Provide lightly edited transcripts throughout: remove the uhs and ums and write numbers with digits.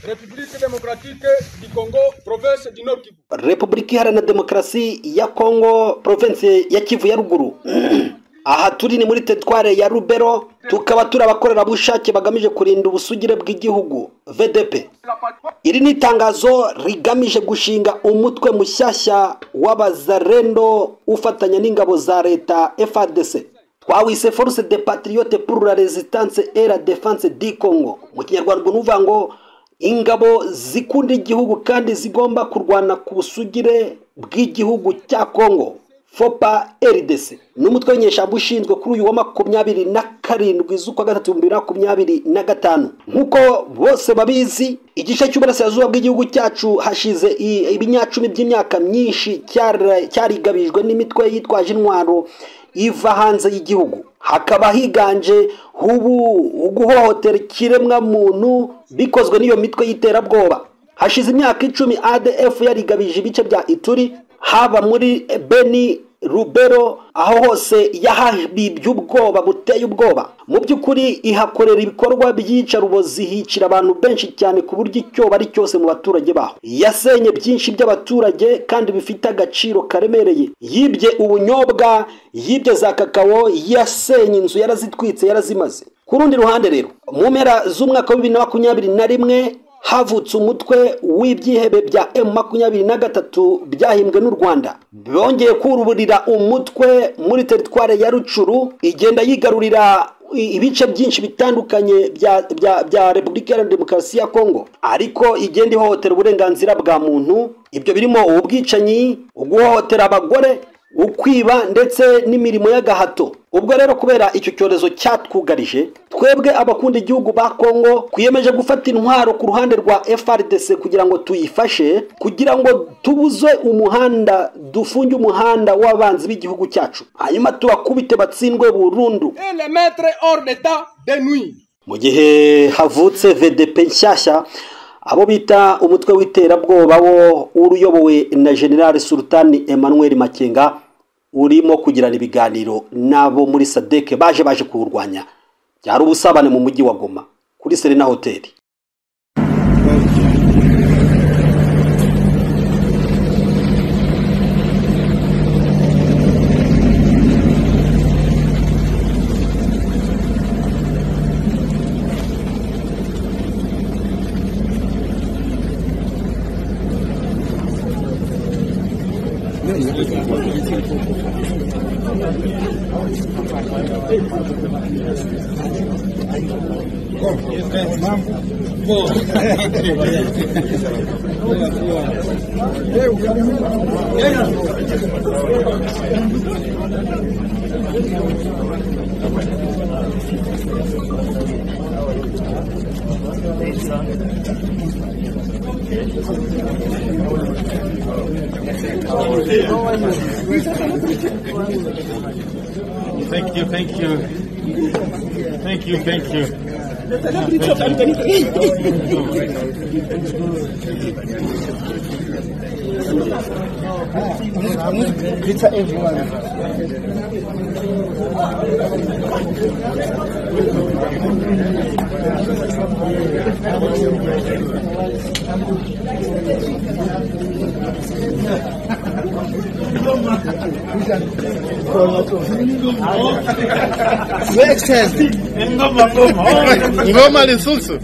République démocratique du Congo, province du Nord Kivu. Repubulika Iharanira Demokarasi ya Congo, province ya Kivu ya ruguru. Aha turi ni muri teritware ya Rubero, tukaba turabakorera bushake bagamije kurinda ubusugire bw'igihugu VDP. Iri ni itangazo rigamije gushinga umutwe mushyashya w'abazarendo ufatanya n'ingabo za leta FARDC. Twawise Force des Patriotes pour la Résistance et la Défense du Congo. Mu Kinyarwanda nuvuga ngo ingabo zikunda igihugu kandi zigomba kurwana ku busugire bw'igihugu cya Congo. FOPA RDC n'umutwe w'inyeshyamba ushinzwe kuri uyu wa 27 z'ukwa gatatu 2025. Nkuko bose babizi, igice cy'uburasirazuba bw'igihugu cyacu hashize ibinyacumi by'imyaka myinshi cyarigabijwe n'imitwe yitwaje intwaro iva hanze y'igihugu. Hakaba higanje uguhohotera ikiremwa muntu bikozwe n'iyo mitwe y'iterabwoba. Hashize imyaka 10 ADF yarigabije ibice bya Ituri, haba muri Beni, Rubero, aho hose yahabibye ubwoba buteye ubwoba. Mu by'ukuri ihakorera ibikorwa by'iyicarubozi, hicira abantu benshi cyane ku buryo icyo bari cyose mu baturage baho. Yasenye byinshi by'abaturage kandi bifite agaciro karemereye. Yibye ubunyobwa, yibye za kakao, yasenye inzu yarazitwitse yarazimaze. Ku rundi ruhande rero, mu mpera z'umwaka wa 2021 havutse umutwe w'ibyihebe bya M23 byahimbwe n'u Rwanda. Bongeye kuruburira umutwe muri teritware ya Rucuru, igenda yigarurira ibice byinshi bitandukanye bya Repubulika Iharanira Demokarasi ya Congo, ariko igenda ihohotera uburenganzira bwa muntu. Ibyo birimo ubwicanyi, uguhohotera abagore, ukwiba ndetse n'imirimo y'agahato. Ubwo rero kubera icyo cyorezo cyatwugarije, twebwe abakunda igihugu ba Congo kwiyemeje gufata intwaro ku ruhande rwa FARDC kugira ngo tuyifashe, kugira ngo tubuze umuhanda, dufunge umuhanda w'abanzi b'igihugu cyacu, hanyuma tubakubite batsindwe burundu. Et les mettre hors d'état de nuit. Mu gihe havutse VDP nshyashya, abo bita umutwe w'iterabwoba wo uruyobowe na General Sultani Emmanuel Makenga, urimo kugirana ibiganiro nabo muri SADC baje kuwurwanya. Byari ubusabane mu mujyi wa Goma kuri Serena Hotel. Thank you. Ngoma lisusu.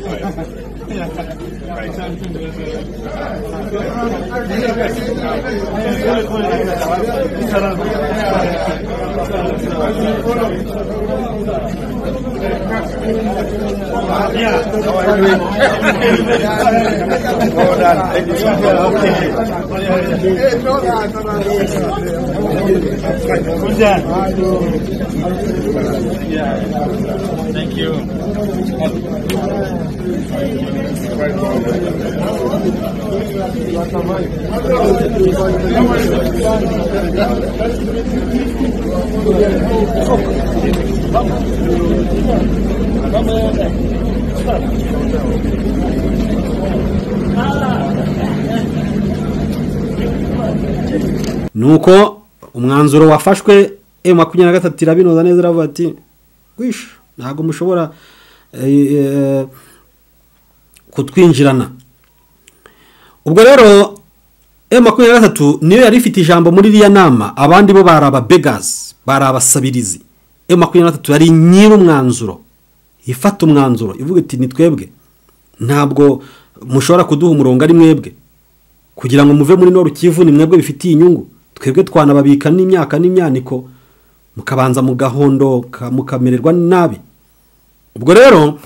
Thank you. Nuko umwanzuro wafashwe M23 irabinoza neza iravuga ati ntago mushobora kutwinjirana ubwo rero M23 niyo yari ifite ijambo muri iriya nama, abandi bo bari ababegazi, bari abasabirizi. M23 yari nyir'umwanzuro, ifata umwanzuro ivuga iti ni twebwe, ntabwo mushobora kuduha umurongo ari mwebwe, kugira ngo muve muri Nord Kivu ni mwebwe bifitiye inyungu, twebwe twanababika n'imyaka n'imyaniko mukabanza mugahondoka mukamererwa nabi. Ubwo rero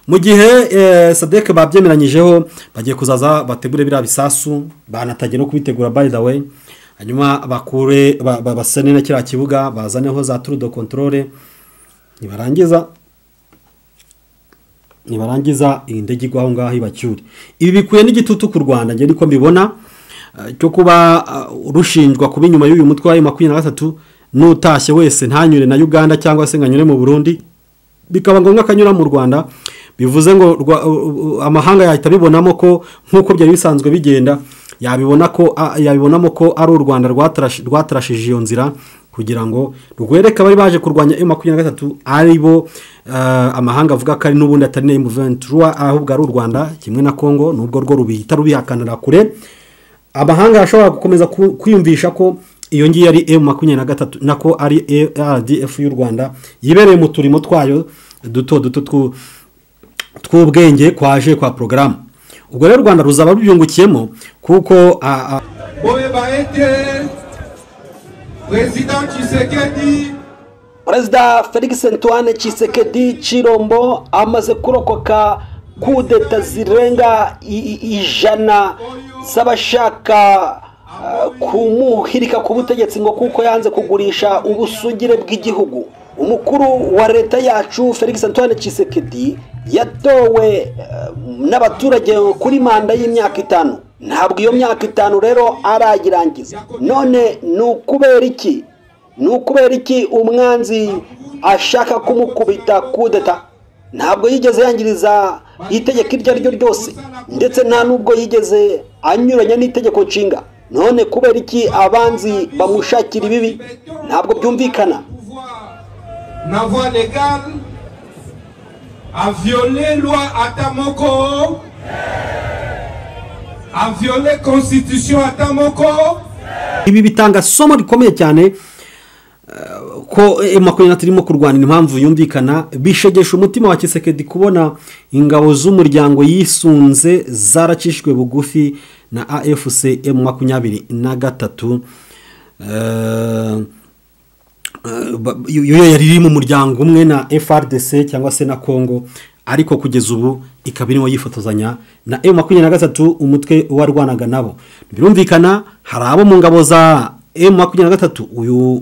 mu gihe Sadek babyemeranyijeho bagiye kuzaza bategure bira bisasu, banatagiye no kubitegura by the way, hanyuma bakure basane na kira kibuga bazaneho za tour de contrôle, nibarangiza indege igwaho ngaho ibacyuri. Ibi bikuye n'igitutu ku Rwanda, nge niko mbibona, cyo kuba rushinjwa kuba inyuma y'uyu mutwe wa M23 n'utashye wese ntanyure na Uganda cyangwa se nganyure mu Burundi, bikaba ngombwa kanyura mu Rwanda. Bivuze ngo amahanga yahita bibonamo ko nkuko byari bisanzwe bigenda, yabibonamo ko ari u Rwanda rwatarashije iyo nzira kugira ngo rwereka bari baje kurwanya M23 aribo amahanga avuga ko ari n'ubundi atari M23 ahubwo ari u Rwanda kimwe na Congo, nubwo rwo rubihita rubihakanira kure. Amahanga yashobora gukomeza kwiyumvisha ko iyo ngiye ari M23 nako ari RDF y'u Rwanda yibereye mu turimo twayo duto tw'ubwenge kwaje kwa programme. Ubwo rero Rwanda ruzaba rubyungukiyemo kuko Perezida Felix Antoine Tshisekedi Chilombo amaze kurokoka kudeta zirenga 100 z'abashaka kumuhirika ku butegetsi ngo kuko yanze kugurisha ubusugire bw'igihugu. Umukuru wa leta yacu Felix Antoine Tshisekedi yatowe n'abaturage kuri manda y'imyaka 5. Ntabwo iyo myaka 5 rero arayirangiza. None nukubera iki umwanzi ashaka kumukubita kudeta? Ntabwo yigeze yangiriza itegeko iryo ryo ryose, ndetse nta nubwo yigeze anyuranya n'itegeko nshinga. None kubera iki abanzi bamushakira ibibi? Ntabwo byumvikana. Na voie légale a violé loi Atamoko, a violé constitution Atamoko. Ibi bitanga somo rikomeye cyane ko M23 irimo kurwanira impamvu yumvikana. Bishegesha umutima wa Tshisekedi kubona ingabo z'umuryango yisunze zaracishwe bugufi na AFC M23. Yo yari mu muryango umwe na FRDC cyangwa se na Congo, ariko kugeza ubu ikabirimo yifotozanya na M23 umutwe warwanaga nabo. Birumvikana hari abo mu ngabo za M23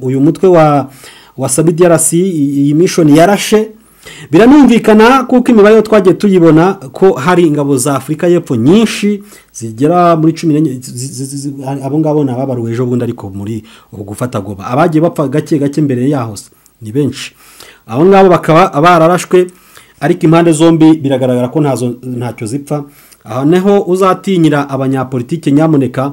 uyu mutwe wa SAMIDRC iyi mission yarashe. Biranumvikana kuko imibare twagiye tuyibona ko hari ingabo za Afrika y'Epfo nyinshi zigera muri 14 abo ngabo nababaruwe ejo bundi, ariko muri ubu gufata goba abagiye bapfa gake mbere yaho ni benshi. Abo ngabo bakaba bararashwe, ariko impande zombi biragaragara ko ntacyo zipfa. Aho neho uzatinyira abanyapolitike nyamuneka.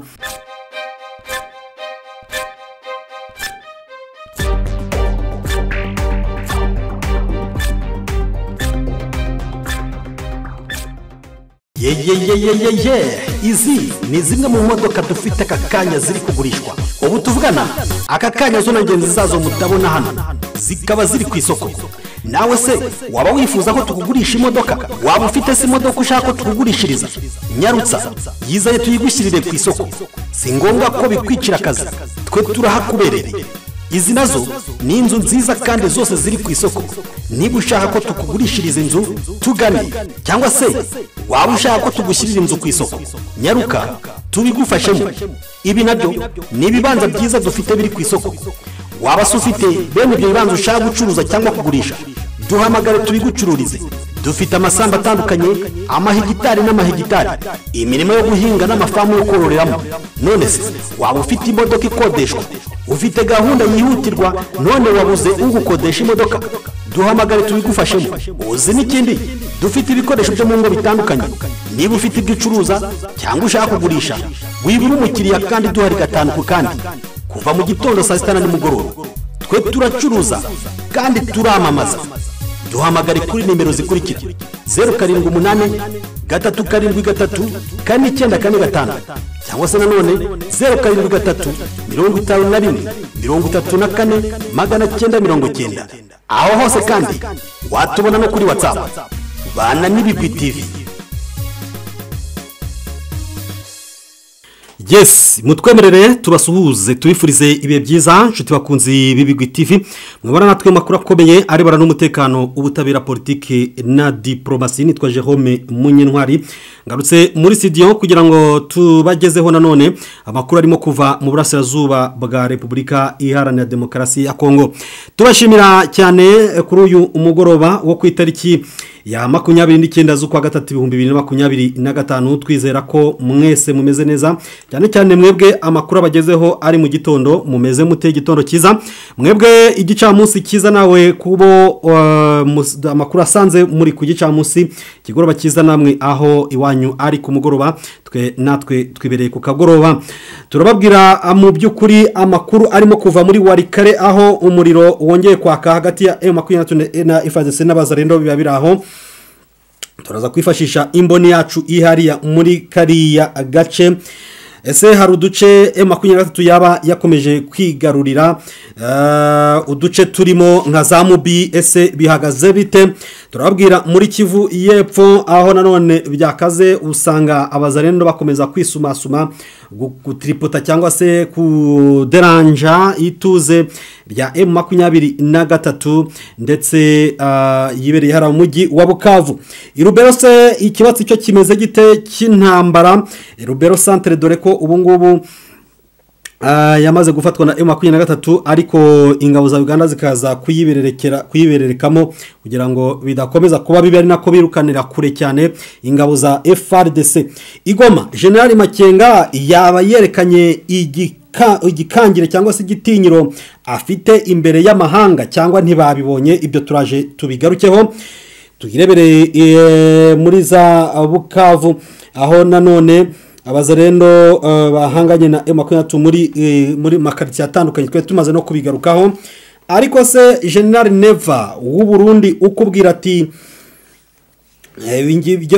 Izi ni zimwe mu modoka dufite aka kanya ziri kugurishwa. Ubu tuvugana aka kanya zo ngenzi zazo mutabona hano zikaba ziri ku isoko. Nawe se waba wifuza ko tukugurisha imodoka? Waba ufite se imodoka ushaka ko tukugurishiriza? Nyarutsa yizaye tuyigushyirire ku isoko. Si ngombwa ko bikwicira akazi, twe turahakubereye. Izi nazo ni inzu nziza kandi zose ziri ku isoko. Niba ushaka ko tukugurishiriza inzu tugane, cyangwa se waba ushaka ko tugushyirira inzu ku isoko, nyaruka tubigufashemo. Ibi nabyo ni ibibanza byiza dufite biri ku isoko. Waba ufite bene ibyo bibanza ushaka gucuruza cyangwa kugurisha, duhamagare tubigucururize. Dufite amasamba atandukanye, amahegitari n'amahegitari, imirimo yo guhinga n'amafamu yo kororeramo. None se waba ufite imodoka ikodeshwa, ufite gahunda yihutirwa, none wabuze ugukodesha imodoka, duhamagare tubigufashemo. Uzi n'ikindi, dufite ibikoresho byo mu ngo bitandukanye. Niba ufite ibyo ucuruza cyangwa ushaka kugurisha, wibura umukiriya kandi duhari 5 ku kandi kuva mu gitondo saa 6 nimugoroba. Twe turacuruza kandi turamamaza. Duhamagare kuri nimero zikurikira: 078 3 kane 9 kane 5 cyangwa se nanone 0 7 51 34 aho hose kandi watubona no kuri WhatsApp bana n'Ibigwi TV. Yes, mutwemerere tubasuhuze tubifurize ibihe byiza nshuti bakunzi b'Ibigwi TV. Mwabana natwe makuru akomeye arebana n'umutekano, ubutabera, politiki na diplomasi. Nitwa Jerome Munyentwari ngarutse muri studio kugira ngo tubagezeho nanone amakuru arimo kuva mu burasirazuba bwa Repubulika Iharanira Demokarasi ya Kongo. Tubashimira cyane kuri uyu umugoroba wo ku itariki ya 29 z'ukwa gatatu 2025. Twizera ko mwese mumeze neza, cyane cyane mwebwe amakuru abagezeho ari mu gitondo mumeze mute gitondo kiza, mwebwe igicamunsi kiza nawe kubo amakuru asanze muri ku gicamunsi kigoroba kiza namwe aho iwanyu ari ku mugoroba, natwe twibereye ku kagoroba. Turababwira mu by'ukuri amakuru arimo kuva muri Warikare aho umuriro wongeye kwaka hagati ya M23 na FARDC n'abazarendo biba biraho. Turaza kwifashisha imboni yacu ihariya muri kariya gace. Ese hari uduce M23 yaba yakomeje kwigarurira, uduce turimo nka za Mubi ese bihagaze bite? Turababwira muri Kivu y'Epfo aho nanone byakaze, usanga abazarendo bakomeza kwisumasuma gutripota cyangwa se kuderanja ituze bya M23 ndetse yibereye hara umujyi wa Bukavu. Irubero se ikibatsi cyo kimeze gite cy'intambara? Irubero centre dore ko ubungubu yamaze gufatwa na M23 ariko ingabo za Uganda zikaza kuyibererekamo kugira ngo bidakomeza kuba bibi, ari nako birukanira kure cyane ingabo za FARDC. Igoma General Makenga yaba yerekanye igikangire cyangwa se igitinyiro afite imbere y'amahanga cyangwa ntibabibonye? Ibyo turaje tubigarukeho tugirebere muri za Bukavu aho nanone abazarendo bahanganye na M23 muri makariti atandukanye twe tumaze no kubigarukaho. Ariko se General Neva w'u Burundi ukubwira ati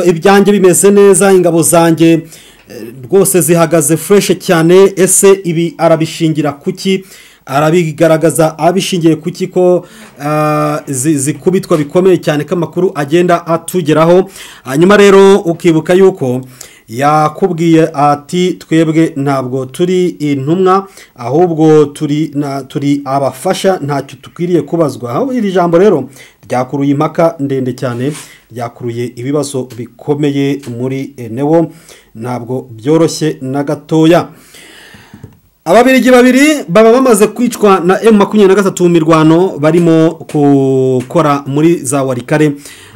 ibyanjye bimeze neza, ingabo zanjye rwose zihagaze fresh cyane. Ese ibi arabishingira kuki? Arabigaragaza abishingiye kuki ko zikubitwa bikomeye cyane k'amakuru agenda atugeraho. Hanyuma rero ukibuka yuko yakubwiye ati twebwe ntabwo turi intumwa ahubwo turi abafasha, ntacyo tukwiriye kubazwa. Aho iri jambo rero ryakuruye impaka ndende cyane, ryakuruye ibibazo bikomeye muri enewo, ntabwo byoroshye na gatoya. Ababirigi babiri baba bamaze kwicwa na M23 mu mirwano barimo gukora muri za Warikare,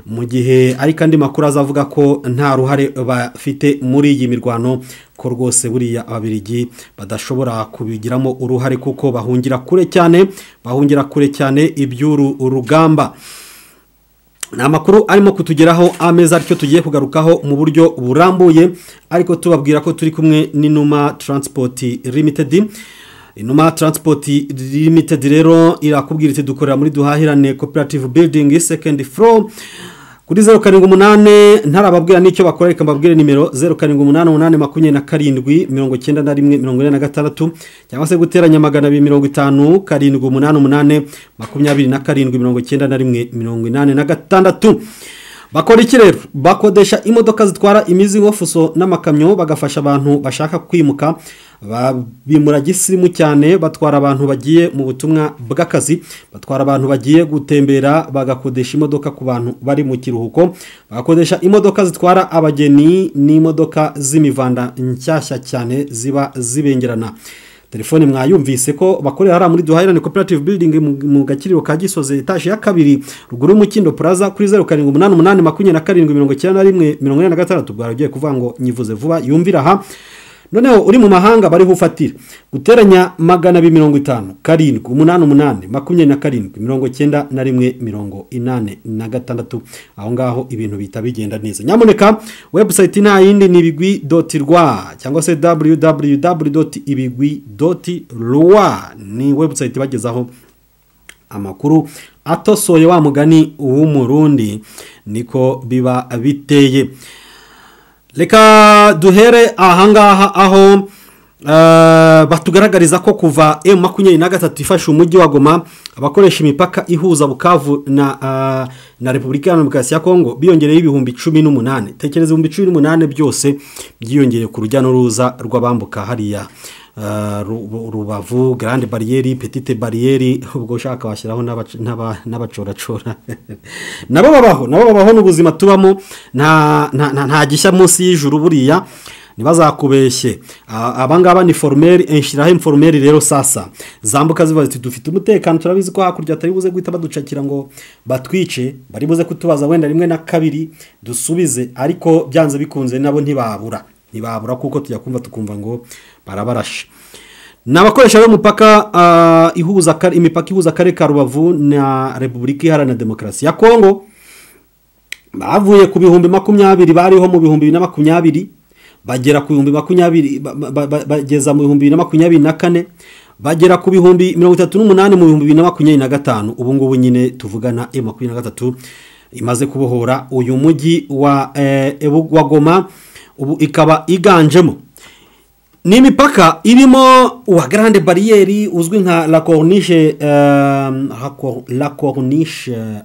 mu gihe ari kandi makuru azavuga ko nta ruhare bafite muri iyi mirwano, ko rwose buriya ababirigi badashobora kubigiramo uruhare kuko bahungira kure cyane iby'uru urugamba. Na makuru arimo kutugeraho ameza aricyo tugiye kugarukaho mu buryo burambuye, ariko tubabwira ko turi kumwe n'Inuma Transport Limited. Inuma Transport Limited rero irakubwira iti dukorera muri Duhahirane Cooperative Building second floor kuri 078. ntarababwira n'icyo bakora, reka mbabwire nimero 0788279146 cyangwa se guteranya 250 788279146. Bakora iki rero? Bakodesha imodoka zitwara imizigo, fuso n'amakamyo, bagafasha abantu bashaka kwimuka bimura gisirimu cyane. Batwara abantu bagiye mu butumwa bw'akazi, batwara abantu bagiye gutembera, bagakodesha imodoka ku bantu bari mu kiruhuko, bagakodesha imodoka zitwara abageni n'imodoka z'imivanda nshyashya cyane ziba zibengerana. Telefone mwayumvise ko bakorera hara muri Duhahirane Cooperative Building mu Gakiriro ka Gisoze etage ya 2 ruguru mu Kindo Plaza kuri 0788279146. Bwaragiye kuvuga ngo nyivuze vuba yumvira ha. Noneho uri mu mahanga bari hufatira guteranya 250 788279186. aho ngaho ibintu bita bigenda neza. Nyamuneka website na yindi ni ibigwi.rwa cyangwa se www.ibigwi.rwa ni website bagezaho amakuru atosoye wa mugani w'umurundi niko biba biteye. reka duhere ahangaha aho batugaragariza ko kuva M23 ifashe umujyi wa Goma abakoresha imipaka ihuza Bukavu na Repubulika ya Demokarasi ya Kongo biyongereye ibihumbi 18. Tekereza ibihumbi 18 byose byiyongereye ku rujya n'uruza rw'abambuka hariya Rubavu, Grande Barriere, Petite Barriere, ubwo shaka washyiraho n'abacoracora nabo babaho n'ubuzima tubamo nta gishya munsi y'ijuru buriya nibazakubeshye. Abangaba ni formeri enshiraho informeri rero sasa zambuka ziva ziti dufite umutekano turabizi ko hakurya atari buze guhita baducakira ngo batwice, bari buze kutubaza wenda rimwe na kabiri dusubize, ariko byanze bikunze nabo ntibabura kuko tujya kumva tukumva ngo barabarashe. Nabakoresha y'umupaka imipaka ihuza akarere ka Rubavu na Repubulika Iharanira Demokarasi ya Kongo bavuye ku bihumbi 20 bariho mu bihumbi 2020 bagera ku bihumbi 20 bageza mu bihumbi 2024 bagera ku bihumbi 38 mu bihumbi 2025. ubu ngubu nyine tuvugana M23 imaze kubohora uyu mujyi wa Goma, ubu ikaba iganjemo n'imipaka irimo wa Grande Barriere uzwi nka La Corniche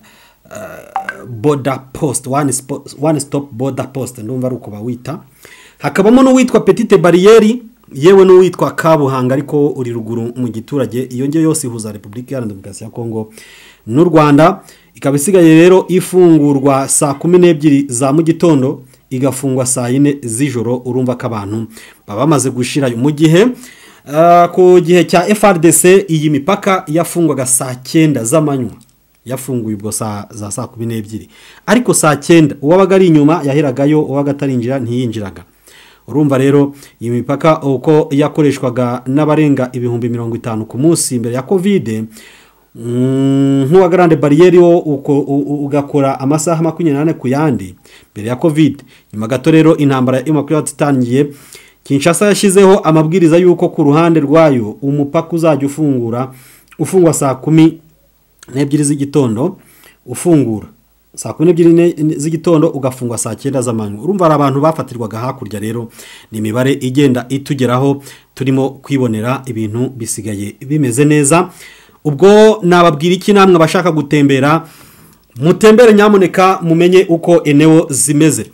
border post, one stop border post ndumva ari uko bawita. Hakabamo n'uwitwa Petite Barriere yewe n'uwitwa Kabuhanga ariko uri ruguru mu giturage. Iyo ngiyo yose ihuza Repubulika ya Demokarasi ya Kongo n'u Rwanda, ikaba isigaye rero ifungurwa saa 12 za mu gitondo igafungwa saa 4 z'ijoro. Urumva ko abantu baba bamaze gushira mu gihe ku gihe cya FRDC iyi mipaka yafungwaga saa 9 z'amanywa, yafunguye ubwo saa 12, ariko saa 9 uwabaga ari inyuma yaheragayo, uwabaga atarinjira ntiyinjiraga. Urumva rero iyi mipaka uko yakoreshwaga n'abarenga ibihumbi 50 ku munsi imbere ya Covid, nk'uwa Grande Barriere uko ugakora amasaha 28 ku yandi mbere ya Covid. Nyuma gato rero intambara ya M23 itangiye, Kinshasa yashizeho amabwiriza yuko ku ruhande rwayo umupaka uzajya ufungwa saa 12 z'igitondo, ufungura saa 12 z'igitondo ugafungwa saa 9 z'amanywa. Urumva ari abantu bafatirwaga hakurya. Rero ni imibare igenda itugeraho, turimo kwibonera ibintu bisigaye bimeze neza. Ubwo nababwira iki namwe abashaka gutembera, mutembere nyamuneka mumenye uko eneo zimeze.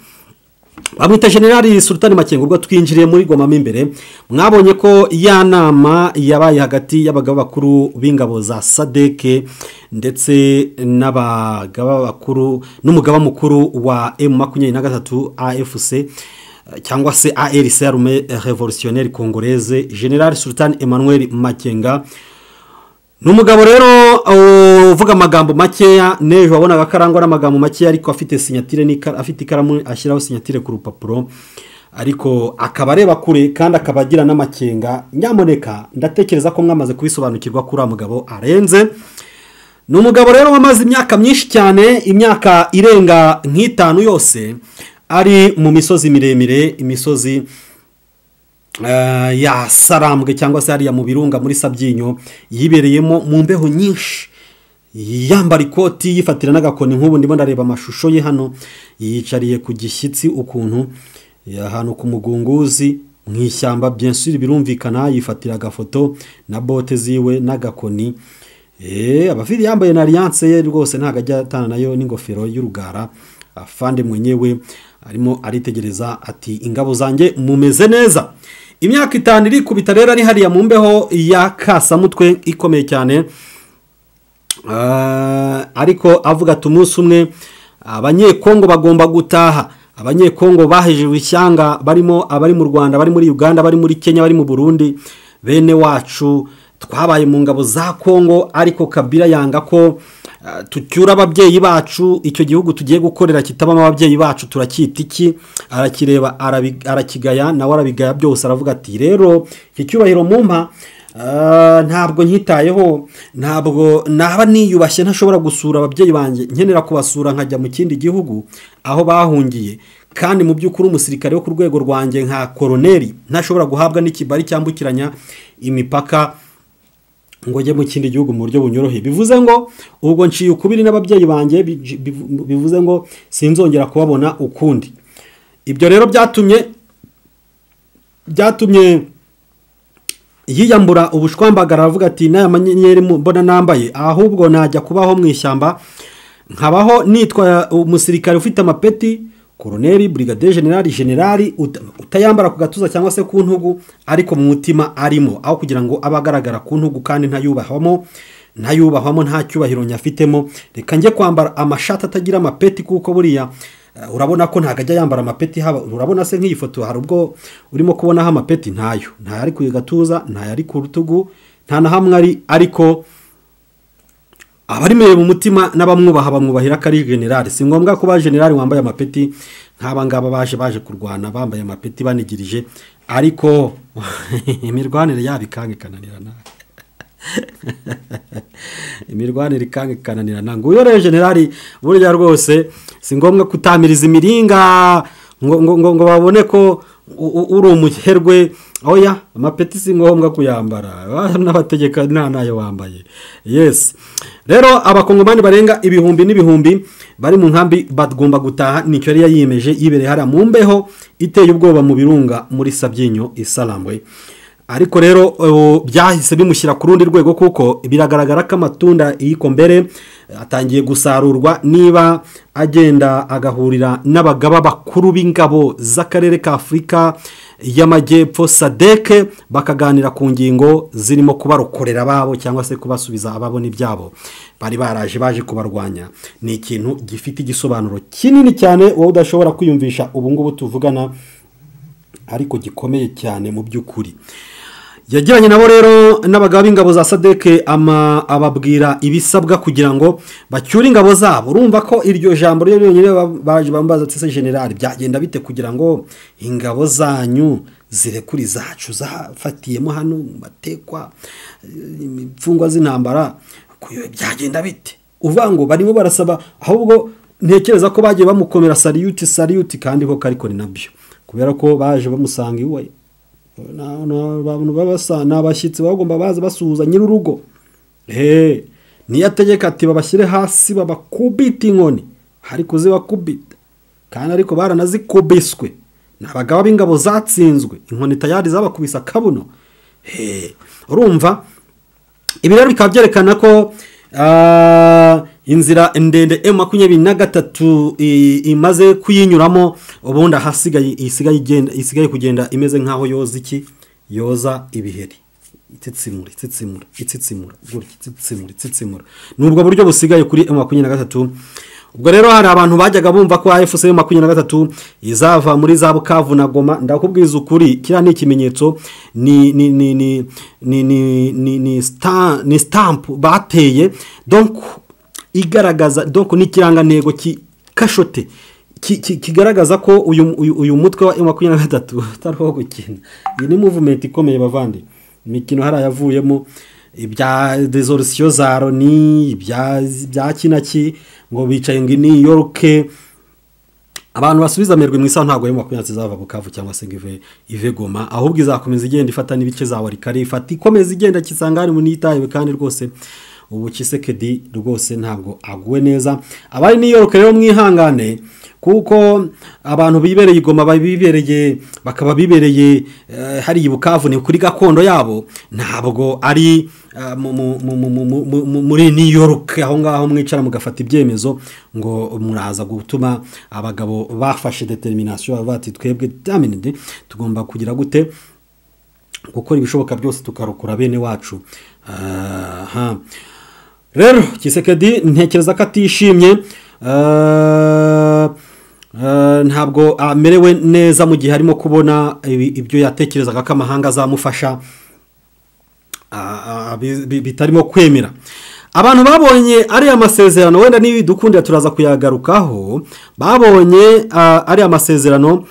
Bamwita General Sultan Makenga. Ubwo twinjiriye muri Goma imbere, mwabonye ko ya nama yabaye hagati y'abagaba bakuru b'ingabo za SADC ndetse n'abagaba bakuru n'umugaba mukuru wa M23 AFC cyangwa se ARC, Armée Révolutionnaire Congolaise, General Sultan Emmanuel Makenga. Numugabo rero uvuga amagambo makeya, nejo wabonaga karangwa n'amagambo makeya ariko afite signatire afite ikaramu ashyiraho signatire ku rupapuro, ariko akabareba kure kandi akabagira n'amakenga. Nyamuneka ndatekereza ko mwamaze kubisobanukirwa kuri amugabo arenze. Numugabo rero wamaze imyaka myinshi cyane, imyaka irenga nk'itanu yose ari mu misozi miremire, imisozi ya Sarambwe cyangwa se ari ya mu Birunga muri Sabyinyo, yibereyemo mu mbeho nyinshi, yambara ikoti yifatira n'agakoni. nk'ubu ndimo ndareba amashusho ye hano, yicariye ku gishyitsi ukuntu hano ku mugunguzi mu ishyamba, bien sûr birumvikana, yifatira agafoto na bote ziwe n'agakoni. Abafite yambaye na alliance ye rwose ntaga ajyatana nayo n'ingofero y'urugara. Afande mwenyewe arimo aritegereza ati ingabo zanjye mumeze neza. Imyaka 5 iri kubita rero ari hariya mu mbeho ya Kasamutwe ikomeye cyane. Ariko avuga tumunsi umwe abanyekongo bagomba gutaha. Abanyekongo bahejeje ishyanga, barimo abari mu Rwanda, bari muri Uganda, bari muri Kenya, bari mu Burundi, bene wacu twabaye mu ngabo za Kongo, ariko Kabila yanga ko tucyura ababyeyi bacu. Icyo gihugu tugiye gukorera kitabamo ababyeyi bacu turakita iki? Arakireba arakigaya, nawe arabigaya byose. Aravuga ati rero iki cyubahiro mumpa ntabwo nkitayeho, ntabwo naba niyubashye ntashobora gusura ababyeyi banjye, nkenera kubasura nkajya mu kindi gihugu aho bahungiye. Kandi mu by'ukuri umusirikare wo ku rwego rwanjye nka koroneri ntashobora guhabwa n'ikibari cyambukiranya imipaka ngo njye mu kindi gihugu mu buryo bunyoroheye. Bivuze ngo ubwo nciye ukubiri n'ababyeyi banjye, bivuze ngo sinzongera kubabona ukundi. ibyo rero byatumye yiyambura ubushwambagara aravuga ati n'aya manyenyeri mbona nambaye ahubwo najya kubaho mu ishyamba nkabaho nitwa umusirikare ufite amapeti koroneri, brigadier generali utayambara ku gatuza cyangwa se ku ntugu ariko mu mutima arimo, aho kugira ngo abagaragara ku ntugu kandi ntayubahwamo nta cyubahiro nyafitemo, reka njye kwambara amashati atagira amapeti kuko buriya urabona ko ntago ajya yambara amapeti haba, urabona se nk'iyi foto hari ubwo urimo kubonaho amapeti ntayo ari ku gatuza, ntayo ari ku rutugu, nta na hamwe ari, ariko abari mu mutima n'abamwubaha bamwubahira ko ari generali. Si ngombwa ko ba generali wambaye amapeti nk'aba ngaba baje kurwana bambaye amapeti banigirije, ariko imirwanire yabo ikangikananirana imirwanire ikangikananirana ngo uyo rero generali burya rwose si ngombwa kutamiriza imiringa ngo babone ko uri umuherwe. Oya, amapeti si ngombwa kuyambara n'abategeka nayo wambaye. Yes, rero abakongomani barenga ibihumbi n'ibihumbi bari mu nkambi bagomba gutaha, nicyo yari yiyemeje yibereye hariya mu mbeho iteye ubwoba mu birunga muri Sabyinyo Isalambwe. Ariko rero byahise bimushyira ku rundi rwego kuko biragaragara ko amatunda y'iko mbere atangiye gusarurwa niba agenda agahurira n'abagaba bakuru b'ingabo z'akarere ka Afurika y'Amajyepfo SADC bakaganira ku ngingo zirimo kubarokorera babo cyangwa se kubasubiza ababona ibyabo bari baje kubarwanya. Ni ikintu gifite igisobanuro kinini cyane wowe udashobora kwiyumvisha ubu ngubu tuvugana, ariko gikomeye cyane mu by'ukuri. Yagiranye nabo rero n'abagaba b'ingabo za SADC ababwira ibisabwa kugira ngo bacyure ingabo zabo. Urumva ko iryo jambo rero nyine baje bambaza ati se generali byagenda bite kugira ngo ingabo zanyu zirekuri zacu zafatiyemo hano matekwa imfungwa z'intambara byagenda bite? Uvuga ngo barimo barasaba, ahubwo ntekereza ko bagiye bamukomera salute kandi ko kariko ni nabyo, kubera ko baje bamusanga iwe n'abashyitsi bagomba baza basuhuza nyir'urugo. Niyo ategeka ati babashyire hasi babakubita inkoni, ariko zibakubita kandi ariko baranazikubiswe n'abagaba b'ingabo zatsinzwe, inkoni tayari zabakubisa kabuno. Urumva ibi rero bikaba byerekana ko inzira ndende M23 imaze kuyinyuramo, ubundi isigaye kugenda imeze nkaho yoza ibiheri, ititsimura nubwo buryo busigaye kuri M23. Ubwo rero hari abantu bajyaga bumva ko AFC M23 izava muri za Bukavu na Goma. Ndakubwiza ukuri kira ni ikimenyetso ni stamp bateye, donc igaragaza, donc ni kirangantego kashote kigaragaza ko uyu mutwe wa M23 utariho gukina. Iyi ni movement ikomeye bavandi, imikino hari yavuyemo ibya resolution za Loni, ibya kinaki ngo bicaye ngo New York abantu basubiza amerwe mu isaha ntago M23 zava Bukavu cyangwa se ive Goma, ahubwo izakomeza igenda ifata n'ibice za Warikari, ifata ikomeza igenda kisangari mu nitaye kandi rwose ubu Tshisekedi rwose ntabwo aguwe neza. Abari New York rero mwihangane kuko abantu bibereye Goma bakaba bibereye hari Bukavu ni kuri gakondo yabo, ntabwo ari muri New York aho ngaho mwicara mugafata ibyemezo ngo muraza gutuma abagabo bafashe determination bati twebwe determined tugomba kugira gute gukora ibishoboka byose tukarukura bene wacu. Rero Tshisekedi ntekereza ko atishimye, ntabwo amerewe neza mu gihe harimo kubona ibyo yatekerezaga ko amahanga azamufasha bitarimo kwemera. Abantu babonye ari amasezerano, wenda nibi dukundira turaza kuyagarukaho, babonye ari amasezerano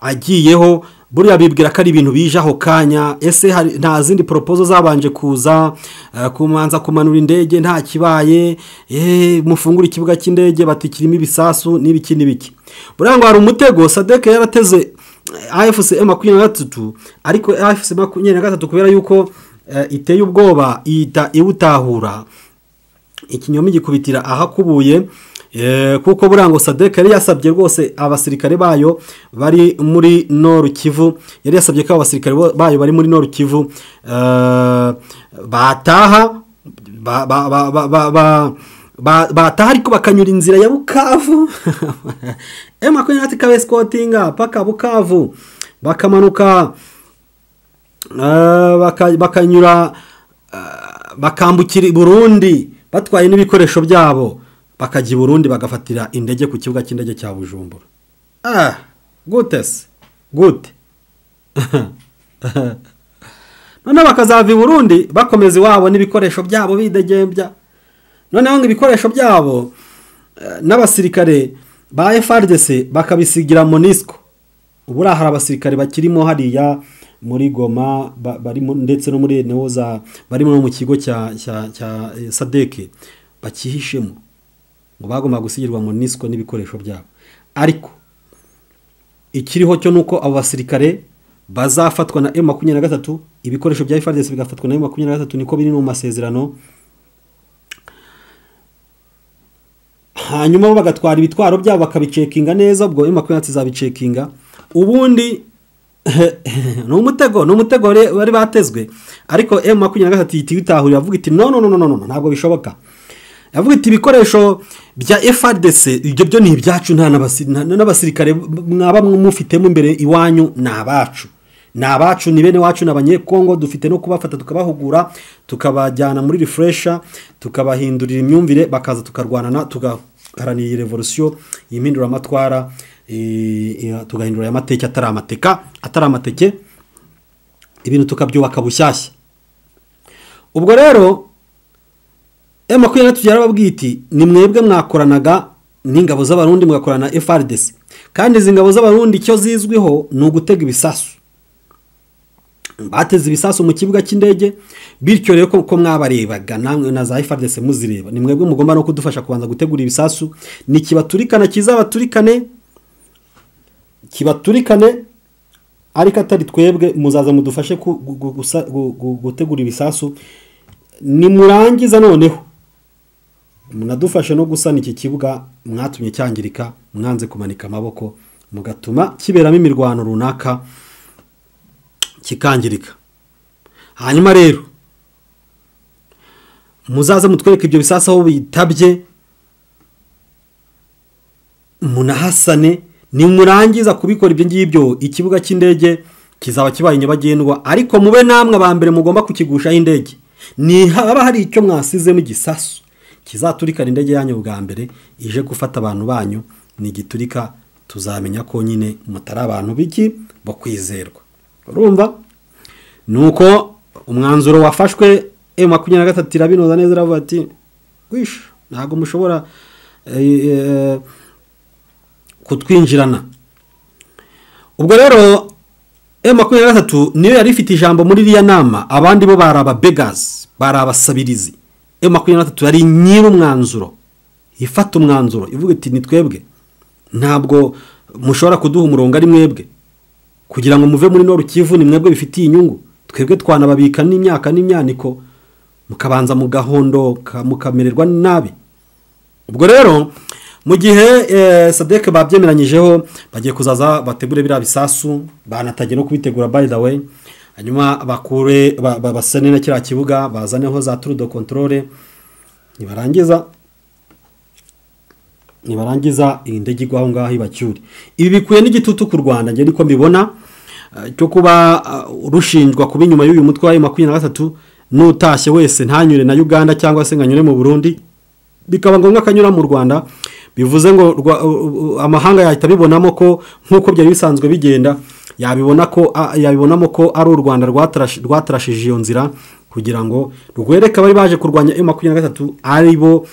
agiyeho, buriya bibwira ko ari ibintu bijaho kanya. Ese nta zindi proposal zabanje kuza kumanza kumanura indege nta kibaye, mufungura ikibuga cy'indege batikirimo ibisasu n'ibiki. Buriya ngo hari umutego SADC yarateze AFC M23, ariko AFC M23 kubera yuko iteye ubwoba iwutahura ikinyoma gikubitira ahakubuye, kuko buriya ngo sadek yari yasabye rwose abasirikare bayo bari muri Nord Kivu, yari yasabye ko abasirikare bayo bari muri Nord Kivu bataha bataha ariko bakanyura inzira ya Bukavu M23 kabescotinga paka Bukavu bakamanuka bakanyura bakambukira Burundi batwaye n'ibikoresho byabo bakajya Burundi bagafatira indege ku kibuga cy'indege cya Bujumbura. Good none bakazava Burundi bakomeza iwabo n'ibikoresho byabo bidegembya. Noneho ngo ibikoresho byabo n'abasirikare ba FARDC bakabisigira MONUSCO. Ubu hari abasirikare bakirimo hariya muri Goma barimo ndetse no muri Neoza barimo mu kigo cya Sadeke bakihishemo ngo bagomba gusigirwa MONUSCO n'ibikoresho byabo. Ariko ikiriho cyo nuko abo basirikare bazafatwa na M23, ibikoresho bya FARDC bigafatwa na M23, niko biri mu masezerano. Hanyuma bagatwara ibitwaro byabo bakabicekinga neza, ubwo M23 zabicekinga. Ubundi no umutego bari batezwe, ariko M23 yitahurira avuga iti no ntabwo bishoboka. Yavuga iti ibikoresho bya FARDC ibyo byo ni ibyacu, nta n'abasirikare mwaba mufitemo imbere iwanyu nabacu ni bene wacu n'abanyekongo, dufite no kubafata tukabahugura tukabajyana muri refresher tukabahindurira imyumvire bakaza tukarwanana tugaharanira revolution y'impindura amatwara tugahindura amateka atari amateke ibintu tukabyubaka bushyashya. Ubwo rero M23 yarababwiye iti ni mwebwe mwakoranaga n'ingabo z'abarundi mugakorana FARDC, kandi izi ngabo z'abarundi cyo zizwiho ni ugutega ibisasu. Bateze ibisasu mu kibuga cy'indege, bityo rero ko mwabarebaga namwe na za FARDC muzireba, ni mwebwe mugomba no kudufasha kubanza gutegura ibisasu, ni kibaturikana kibaturikane ariko atari twebwe, muzaza mudufashe gutegura ibisasu, ni murangiza noneho munadufashe no gusana iki kibuga mwatumye cyangirika, mwanze kumanika amaboko mugatuma kiberamo imirwano runaka kikangirika. Hanyuma rero muzaza mutwereka ibyo bisasu aho bitabye, munahasane, ni murangiza kubikora ibyo ngibyo ikibuga cy'indege kizaba kibaye nyabagendwa, ariko mube namwe abambere mugomba kukigushaho indege. Ni haba hari icyo mwasizemo igisasu kizaturikana indege yanyu bwa mbere ije gufata abantu banyu, ni giturika tuzamenya ko nyine mutari abantu biki bo kwizerwa. Urumva nuko umwanzuro wafashwe M23 irabinoza neza, iravuga ati gwisha ntago mushobora kutwinjirana. Ubwo rero M23 niyo yari ifite ijambo muri iriya nama, abandi bo baraba beggars, barabasabirizi. M23 yari nyiri umwanzuro, ifata umwanzuro ivuga iti ni twebwe ntabwo mushobora kuduha umurongo ari mwebwe, kugira ngo muve muri Nord Kivu ni mwebwe bifitiye inyungu, twebwe twanababika n'imyaka n'imyaniko mukabanza mugahondoka mukamererwa nabi. Ubwo rero mu gihe Sadek babyemeranyijeho bagiye kuzaza bategure bira bisasu, banatagiye no kubitegura by the way, hanyuma bakure basane na kira kibuga bazaneho za tour de contrôle, nibarangiza indege igwaho ngaho ibacyuri. Ibi bikuye n'igitutu ku Rwanda, nge niko mbibona, cyo kuba rushinjwa kuba inyuma y'uyu mutwe wa M23, n'utashye wese ntanyure na Uganda cyangwa se nganyure mu Burundi, bikaba ngombwa kanyura mu Rwanda. Bivuze ngo amahanga yahita bibonamo ko nkuko byari bisanzwe bigenda, yabibonamo ko ari u Rwanda rwatarashije iyo nzira kugira ngo rwereke bari baje kurwanya M23 aribo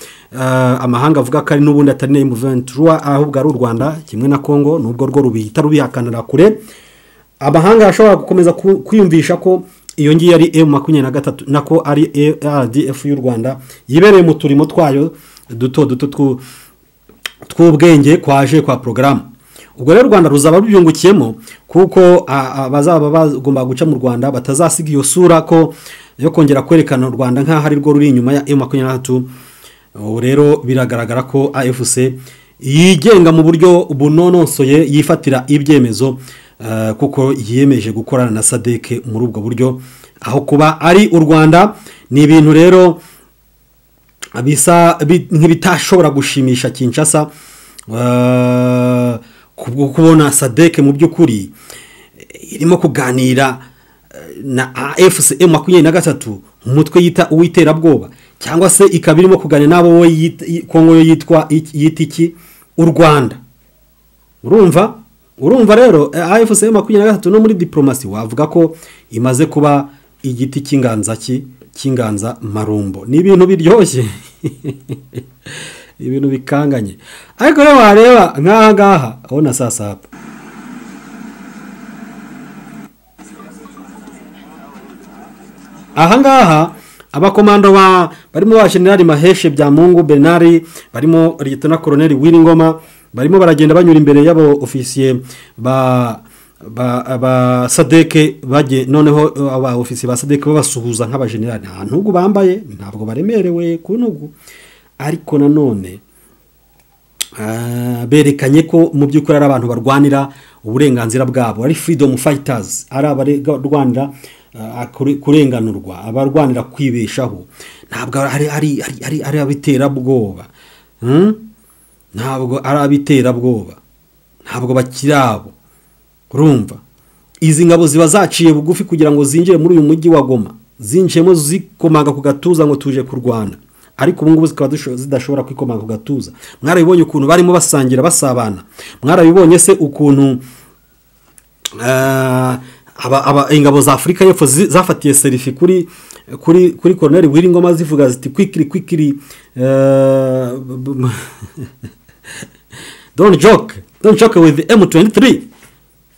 amahanga avuga ko ari n'ubundi atari M23 ahubwo ari u Rwanda kimwe na Kongo, nubwo rwo rubihita rubihakanira kure. Amahanga ashobora gukomeza kwiyumvisha ko iyo ngiye ari M23 nako ari RDF y'u Rwanda yibereye mu turimo twayo duto tw'ubwenge kwaje kwa programme. Ubwo rero Rwanda ruzaba rubyungukiyemo kuko abazaba bagomba guca mu Rwanda batazasiga iyo sura ko yo kongera kwerekana u Rwanda nka hari rwo ruri inyuma ya M23. ubu rero biragaragara ko AFC yigenga mu buryo bunonosoye yifatira ibyemezo kuko yiyemeje gukorana na SADC muri ubwo buryo aho kuba ari u Rwanda. ni ibintu rero bisa nk'ibitashobora gushimisha Kinshasa kubona SADC mu by'ukuri irimo kuganira na AFC M23 umutwe yita uwiterabwoba cyangwa se ikaba irimo kuganira nabo Kongo yitwa yitiki u Rwanda. urumva rero AFC M23 no muri diplomasi wavuga ko imaze kuba igiti cy'inganza marumbo. ni ibintu biryoshye ibintu bikanganye. Ariko rero wareba ngaha abona sasa hapa ahangaha abakomando barimo ba General Maheshe Byamungu Bernard, barimo Lieutenant Colonel Wiringoma, barimo baragenda banyura imbere y'abo officier ba SADC baje noneho aba officier ba SADC babasuhuza nk'aba general. Ntugu bambaye ntabwo baremerewe ku ntugu, ariko nanone berekanye ko mu by'ukuri ari abantu barwanira uburenganzira bwabo, ari freedom fighters, ari abarwanira kurenganurwa, abarwanira kwibeshaho. Ntabwo ari abiterabwoba, ntabwo ari abiterabwoba, ntabwo bakirabo. Urumva izi ngabo ziba zaciye bugufi kugira ngo zinjire muri uyu mujyi wa Goma, zinjemo zikomanga ku gatuza ngo tuje kurwana, ariko ubu ngubu zikaba zidashobora kwikomanga ku gatuza. Mwarabibonye ukuntu barimo basangira basabana, mwarabibonye se ukuntu ingabo za Afrika y'Epfo zafatiye selfie kuri Colonel Wiringoma zivuga ziti quickly don't joke with the M23.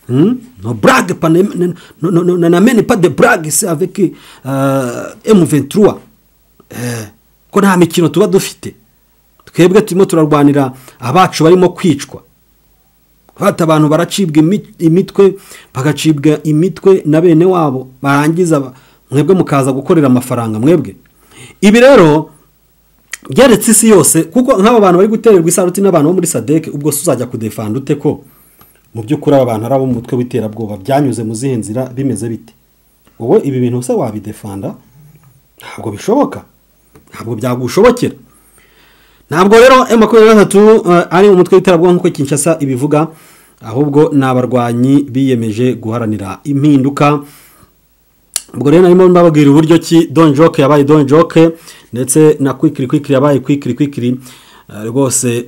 No brag no n'amene pas de brag c'est avec M23. Ko nta mikino tuba dufite, twebwe turimo turarwanira abacu barimo kwicwa. Hata abantu baracibwa imitwe, bagacibwa imitwe na bene wabo, barangiza mwebwe mukaza gukorera amafaranga mwebwe. Ibi rero byaretse isi yose, kuko nk'aba bantu bari gutererwa isaruti n'abantu bo muri SADC, ubwo suzajya kudefanda ute ko mu by'ukuri aba bantu arabo mu mutwe w'iterabwoba byanyuze mu zihe nzira bimeze bite? Wowe ibi bintu se wabidefanda? Ntabwo bishoboka, ntabwo byagushobokera. Ntabwo rero M23 ari umutwe w'iterabwoba nk'uko Kinshasa ibivuga, ahubwo n'abarwanyi biyemeje guharanira impinduka. Ubwo rero narimo mbabwira uburyo ki Don Joke yabaye Don Joke, ndetse na quickly yabaye quickly. Rwose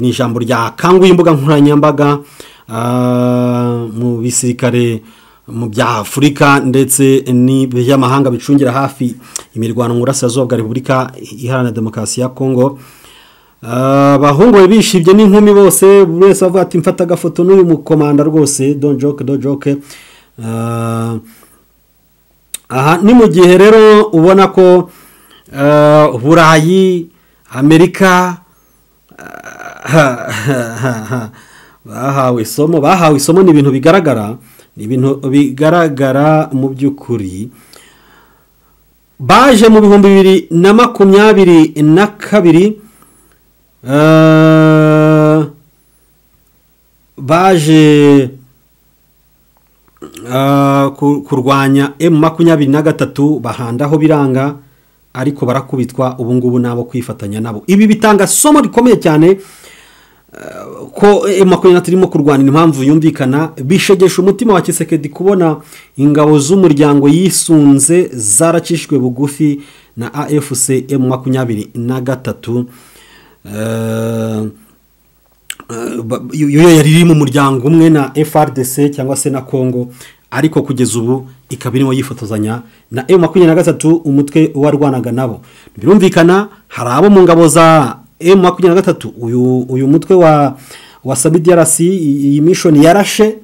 ni ijambo rya kanguye imbuga nkoranyambaga mu bisirikare mu bya Afurika ndetse n'iby'amahanga bicungira hafi imirwano mu burasirazuba bwa Repubulika Iharanira Demokarasi ya Kongo. Bahungu bishibye n'inkumi bose, buri wese avuga ati mfata agafoto n'uyu mukomanda rwose Don Joke. Aha ni mu gihe rero ubona ko Burayi, Amerika bahawe isomo. Ni ibintu bigaragara mu by'ukuri. Baje mu 2022 baje kurwanya M23 bahandaho biranga, ariko barakubitwa ubu ngubu nabo kwifatanya nabo. Ibi bitanga somo rikomeye cyane ko M23 irimo kurwanira impamvu yumvikana. Bishegesha umutima wa Kisekedi kubona ingabo z'umuryango yisunze zaracishwe bugufi na AFC M23. Yo yari mu muryango umwe na FRDC cyangwa se na Kongo, ariko kugeza ubu ikaba irimo yifotozanya na M23 umutwe warwanaga nabo. Birumvikana hari abo mu ngabo za M23 uyu mutwe wa SABDRC iyi mission yarashe.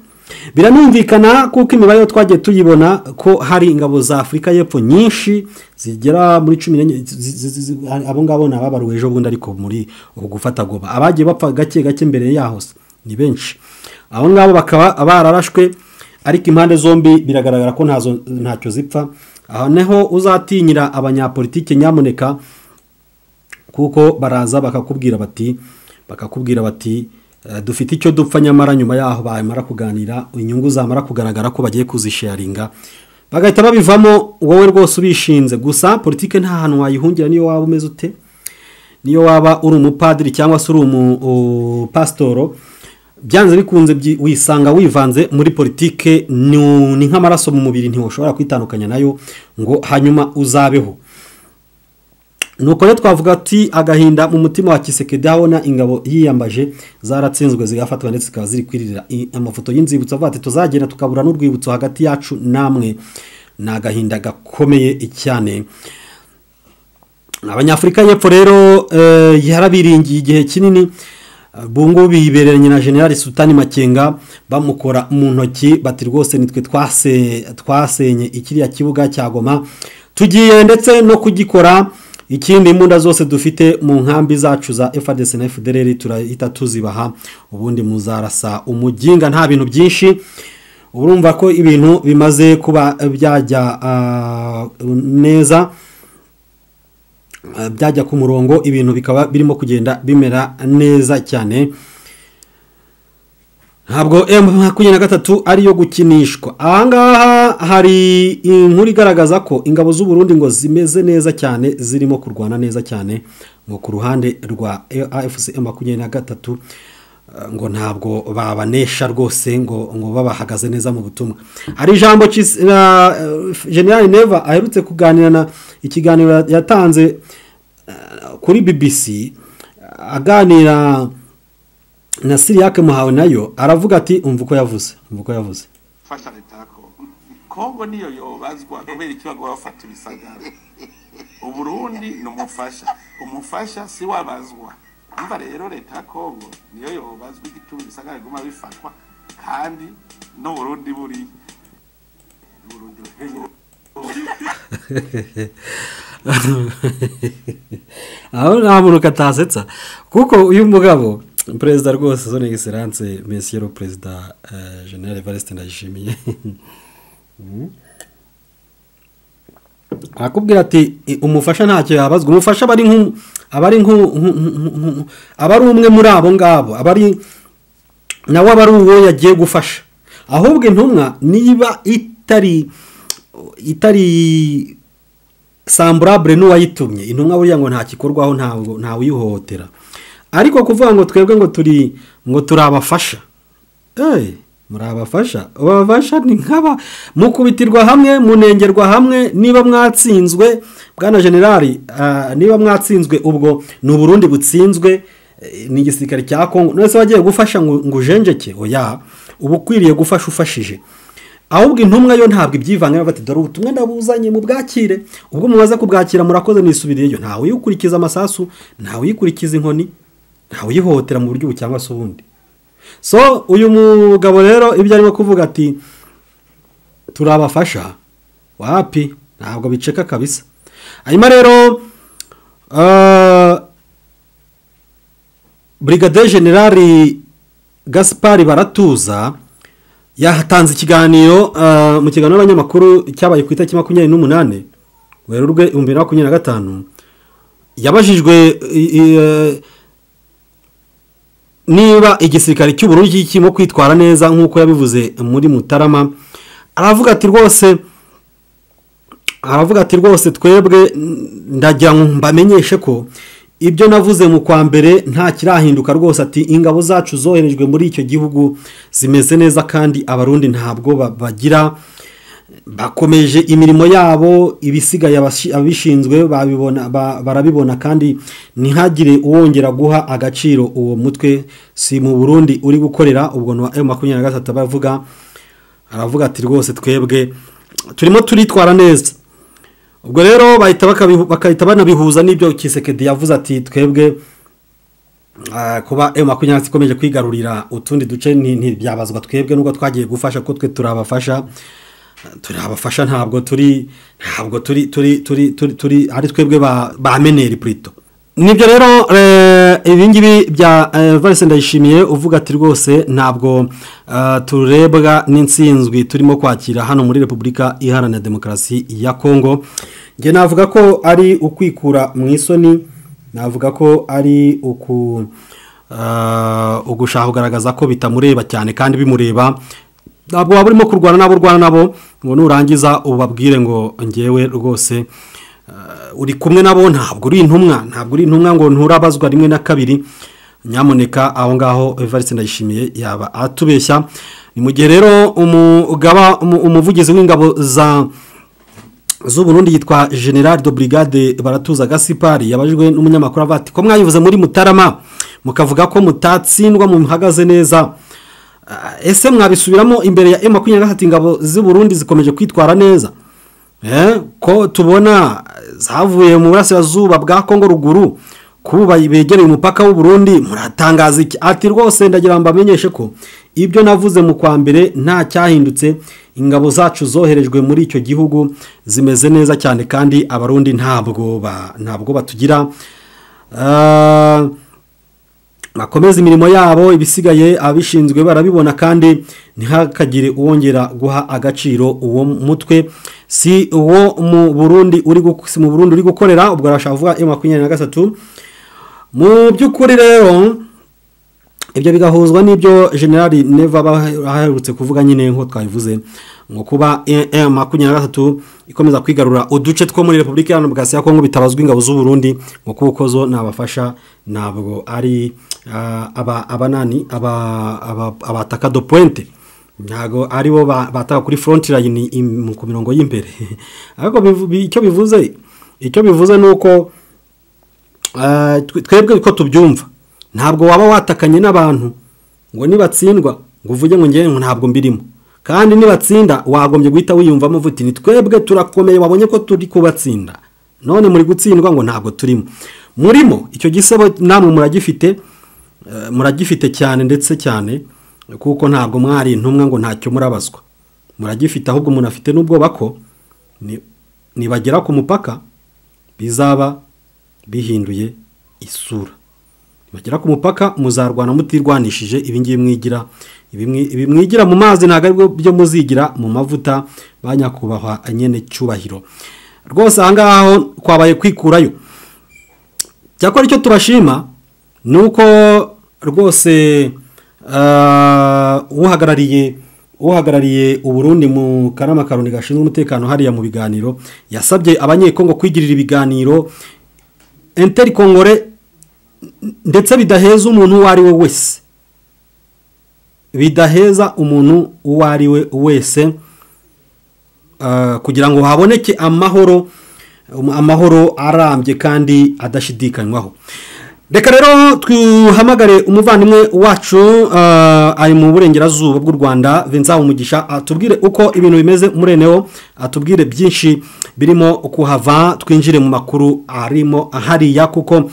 Biranumvikana kuko imibare twagiye tuyibona ko hari ingabo za Afrika y'Epfo nyinshi zigera muri 14 abo ngabo nababaruwe ejo bundi, ariko muri gufata Goma abagiye bapfa gake mbere yaho ni benshi. Abo ngabo bakaba bararashwe, ariko impande zombi biragaragara ko ntacyo zipfa. Aho neho uzatinyira abanyapolitike nyamuneka kuko baraza bakakubwira bati dufite icyo dupfa, nyamara nyuma yaho bamara kuganira inyungu zamara kugaragara ko bagiye kuzisharinga bagahita babivamo, wowe rwose ubishinze. Gusa politike nta hantu wayihungira niyo waba umeze ute, niyo waba uri umupadiri cyangwa se uri umupasitoro, byanze bikunze wisanga wivanze muri politike. Ni nk'amaraso mu mubiri, ntiwashobora kwitandukanya nayo ngo hanyuma uzabeho. Nuko rero twavuga ati agahinda mu mutima wa Kisekedi abona ingabo yiyambaje zaratsinzwe zigafatwa ndetse zikaba ziri kwirira amafoto y'inzibutso, avuga ati tuzagenda tukabura n'urwibutso hagati yacu namwe. Ni agahinda gakomeye cyane. Abanyafurika y'Epfo rero yarabiringiye igihe kinini, bungu bibereranye na General Sultani Makenga bamukora mu ntoki bati rwose nitwe twasenye ikiriya kibuga cya Goma, tugiye ndetse no kugikora. Ikindi imbunda zose dufite mu nkambi zacu za FARDC na FDLR turahita tuzibaha, ubundi muzarasa umuginga. Nta bintu byinshi, urumva ko ibintu bimaze kuba byajya neza, byajya ku murongo, ibintu bikaba birimo kugenda bimera neza cyane. Ntabwo M23 ariyo gukinishwa. Ahangaha hari inkuru igaragaza ko ingabo z'u Burundi ngo zimeze neza cyane, zirimo kurwana neza cyane ngo ku ruhande rwa AFC M23 ngo ntabwo babanesha rwose, ngo babahagaze neza mu butumwa. Hari ijambo General Neva aherutse kuganira na ikiganiro yatanze kuri BBC, aganira na Siriake Muhawe nayo aravuga ati umva uko yavuze fasha leta Kongo niyo yobazwa kubera ikibago bafata ibisagara. Uburundi ni umufasha si wabazwa. Umva rero leta Kongo niyo yobazwa igituma ibisagara guma bifatwa, kandi no Burundi buri aho nta muntu katasetsa, kuko uyu mugabo Perezida rwose Son Excellence Monsieur le Président General Evariste Ndayishimiye akubwira ati umufasha ntacyo yabazwa. Umufasha abari umwe muri abo ngabo, abari nawe abari uwo yagiye gufasha. Ahubwo intumwa niba itari samburable n'uwayitumye, intumwa buriya ngo nta kikorwaho, nta wihohotera. Ariko kuvuga ngo twebwe ngo turabafasha, muri abafasha ni nk'aba mukubitirwa hamwe, munengerwa hamwe. Niba mwatsinzwe bwana generali, niba mwatsinzwe ubwo ni Burundi butsinzwe, ni igisirikare cya Kongo, none se wagiye gufasha ngo ujenjeke? Oya, ubu ukwiriye gufasha ufashije. Ahubwo intumwa yo ntabwo ibyivanga, bati dore ubutumwa ndabuzanye mu bwakire. Ubwo mumaze kubwakira murakoze nisubiriyeyo. Ntawe yikurikiza amasasu, ntawe yikurikiza inkoni, ntawe yihotera mu buryo cyangwa se ubundi. So uyu mugabo rero ibyo arimo kuvuga ati turabafasha, wapi, ntabwo biceka kabisa. Hanyuma rero Brigadier General Gaspard Baratuza yatanze ikiganiro mu kiganiro n'abanyamakuru cyabaye ku itariki 28 Werurwe 2025. Yabajijwe niba igisirikare cy'u Burundi kirimo kwitwara neza nk'uko yabivuze muri Mutarama. Aravuga ati rwose twebwe ndagira ngo mbamenyeshe ko ibyo navuze mu kwa mbere nta kirahinduka rwose. Ati ingabo zacu zoherejwe muri icyo gihugu zimeze neza, kandi abarundi ntabwo bagira, bakomeje imirimo yabo, ibisigaye abishinzwe barabibona, kandi ntihagire uwongera guha agaciro uwo mutwe. Si mu Burundi uri gukorera, ubwo no M23 bavuga. Aravuga ati rwose twebwe turimo turitwara neza. Ubwo rero bakahita banabihuza n'ibyo Kisekedi yavuze ati twebwe kuba M23 ikomeje kwigarurira utundi duce ntibyabazwa twebwe, nubwo twagiye gufasha ko twe turabafasha. Ntabwo turi ari twebwe bamenera plito. Nibyo rero ibingibi bya Evariste Ndayishimiye uvuga ati rwose ntabwo turebwa n'insinzwi turimo kwakira hano muri Repubulika Iharanira Demokarasi ya Kongo. Nge navuga ko ari ukwikura mu isoni navuga ko ari ugushaka kugaragaza ko bitamureba cyane kandi bimureba ntabwo waba urimo kurwana nabo urwana nabo ngo nurangiza ubabwire ngo ngewe rwose uri kumwe nabo ntabwo uri intumwa ngo nturabazwa rimwe na kabiri. Nyamuneka aho ngaho Evariste Ndayishimiye yaba atubeshya. Ni mu gihe rero umuvugizi w'ingabo z'u Burundi yitwa General de Brigade Baratuza Gaspard yabajwe n'umunyamakuru avati ko mwayivuze muri Mutarama mukavuga ko mutatsindwa mu mpagaze neza, ese mwabisubiramo imbere ya M23 ingabo z'u Burundi zikomeje kwitwara neza ko tubona zavuye mu burasirazuba bwa Kongo ruguru kuba begereye umupaka w'u Burundi muratangaza iki? Ati rwose ndagira mbamenyeshe ko ibyo navuze mu kwa mbere nta cyahindutse, ingabo zacu zoherejwe muri icyo gihugu zimeze neza cyane kandi abarundi ntabwo batugira bakomeza imirimo yabo, ibisigaye abishinzwe barabibona kandi ntihakagire uwongera guha agaciro uwo mutwe si uwo mu Burundi uri gukorera. Ubwo arashaka kuvuga M23. Mu by'ukuri rero ibyo bigahuzwa n'ibyo General Neva baherutse kuvuga nyine nko twabivuze ngo kuba M23 ikomeza kwigarura uduce two muri Republika Iharanira Demokarasi ya Kongo bitabazwa ingabo z'u Burundi ngo kuko zo nabafasha ntabwo ari abataka do pointe, ntago aribo bataka kuri front line ku mirongo y'imbere. Ariko icyo bivuze nuko twebwe ko tubyumva, ntabwo waba watakanye n'abantu ngo nibatsindwa ngo uvuge ngo ngiye ntabwo mbirimo, kandi nibatsinda wagombye guhita wiyumvamo vuti ni twebwe turakomeye wabonye ko turi kubatsinda, none muri gutsindwa ngo ntabwo turimo. Murimo icyo gisebo namwe muragifite cyane ndetse cyane kuko ntabwo mwari intumwa ngo ntacyo murabazwa, muragifite ahubwo umuntu afite n'ubwoba ko nibagera ku mupaka bizaba bihinduye isura. Bagera ku mupaka muzarwana mutirwanishije ibingiye mwigira mu mazi ntago ari byo muzigira mu mavuta banyakubahwa nyene cyubahiro. Rwose ahangaho kwabaye kwikurayo. Cyakora icyo tubashima nuko rwose uhagarariye u Burundi mu Kanama Karundi gashinzwe umutekano hariya mu biganiro yasabye abanyekongo kwigirira ibiganiro intercongore ndetse bidaheza umuntu uwo ari we wese, kugira ngo haboneke amahoro arambye kandi adashidikanywaho. Reka rero twihamagare umuvandimwe wacu ari mu burengerazuba bw'u Rwanda Vincent Umugisha atubwire uko ibintu bimeze mureneho, atubwire byinshi birimo kuhava, twinjire mu makuru arimo hariya kuko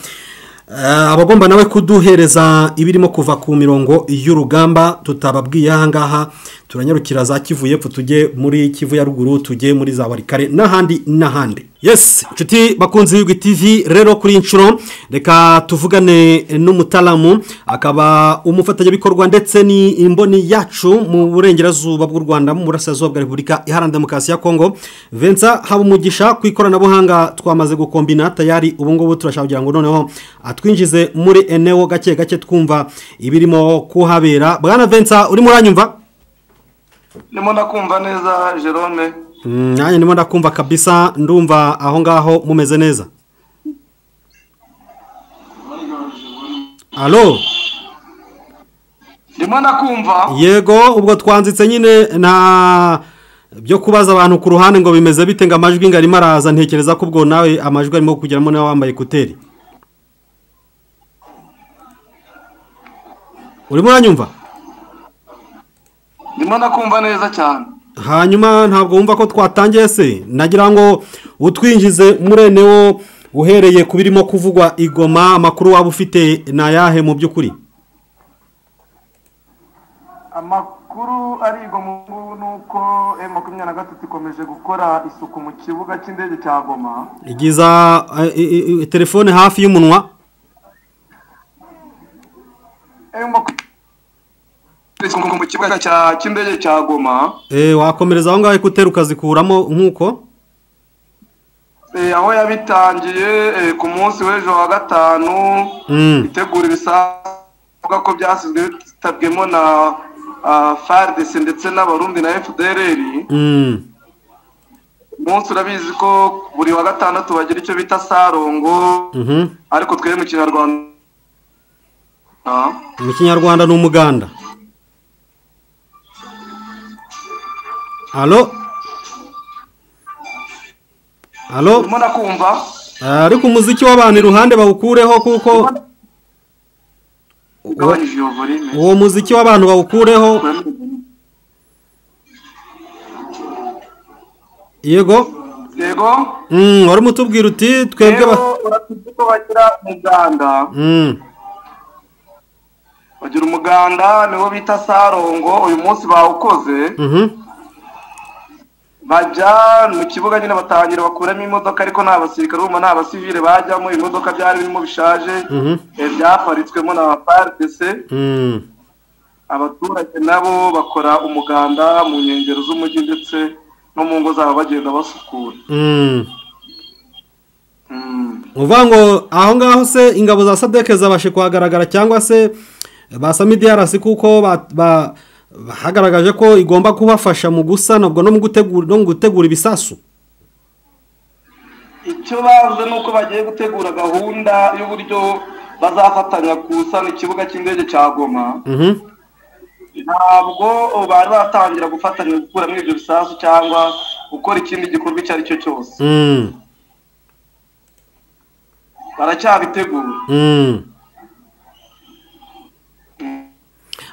abagomba nawe kuduhereza ibirimo kuva ku mirongo y'urugamba tutababwiye ahangaha. Turanyarukira za Kivu y'Epfo tujye muri Kivu ya ruguru, tujye muri za Warikare n'ahandi. Yes, nshuti bakunzi y'Ugwi TV, rero kuri inshuro reka tuvugane n'umutalamu akaba umufatanyabikorwa ndetse ni imboni yacu mu burengerazuba bw'u Rwanda mu burasirazuba bwa Repubulika Iharanira Demokarasi ya Kongo, Vincent Habumugisha. Ku ikoranabuhanga twamaze gukombina tayari, ubu ngubu turashaka kugira ngo noneho atwinjize muri eneo gake twumva ibirimo kuhabera. Bwana Vincent, uri muranyumva? Ndimo ndakumva neza Jerome. Nanjye ndimo ndakumva kabisa, ndumva aho ngaho mumeze neza. Allo? Ndimo ndakumva. Yego, ubwo twanzitse nyine na byo kubaza abantu ku ruhande ngo bimeze bite ngo amajwi ngarimo araza, ntekereza ko ubwo nawe amajwi arimo kugeramo nawe wambaye kuteri. Urimo uranyumva? Ndimo ndakumva neza cyane. Hanyuma ntabwo wumva ko twatangiye se? Nagira ngo utwinjize murenewo uhereye kubirimo kuvugwa Igoma, amakuru waba ufite na yahe mu by'ukuri? Amakuru ari Igoma nuko M23 ikomeje gukora isuku mu kibuga cy'indege cya Goma. Igiza telefone hafi y'umunwa. Mu kibuga cy'indege cya Goma. Wakomereza aho ngaho ikuteruka zikuramo nkuko? aho yabitangiye ku munsi w'ejo wa gatanu itegura ibisavuga ko byasizwe bitabwemo na FARDC ndetse n'abarundi na FDLR. Umunsi urabizi ko buri wa gatandatu bagira icyo bita sarongo, ariko twere mu Kinyarwanda ni umuganda. Alo Muna kumva ariko umuziki w'abantu iruhande bawukureho kuko uwo muziki w'abantu bawukureho. Yego wari mutubwira uti twebwe bagira umuganda bagira umuganda niwo bita sarongo. Uyu munsi bawukoze bajya mu kibuga nyine batangira bakuramo imodoka, ariko nta basirikare urumva nta basivile bajyamo. Imodoka byari birimo bishaje byaparitswemo na FARDC. Abaturage nabo bakora umuganda mu nkengero z'umujyi ndetse no mu ngo zabo bagenda basukura. uvuga ngo aho ngaho se ingabo za SADC zabashe kuhagaragara cyangwa se basami DRC kuko hagaragaje ko igomba kubafasha mu gusana ubwo no mu gutegura ibisasu? Icyo bavuze nuko bagiye gutegura gahunda y'uburyo bazafatanya kusana ikibuga cy'indege cya Goma. Ntabwo bari batangira gufatanya gukuramo ibyo bisasu cyangwa gukora ikindi gikorwa icyo ari cyo cyose. Baracyabitegura.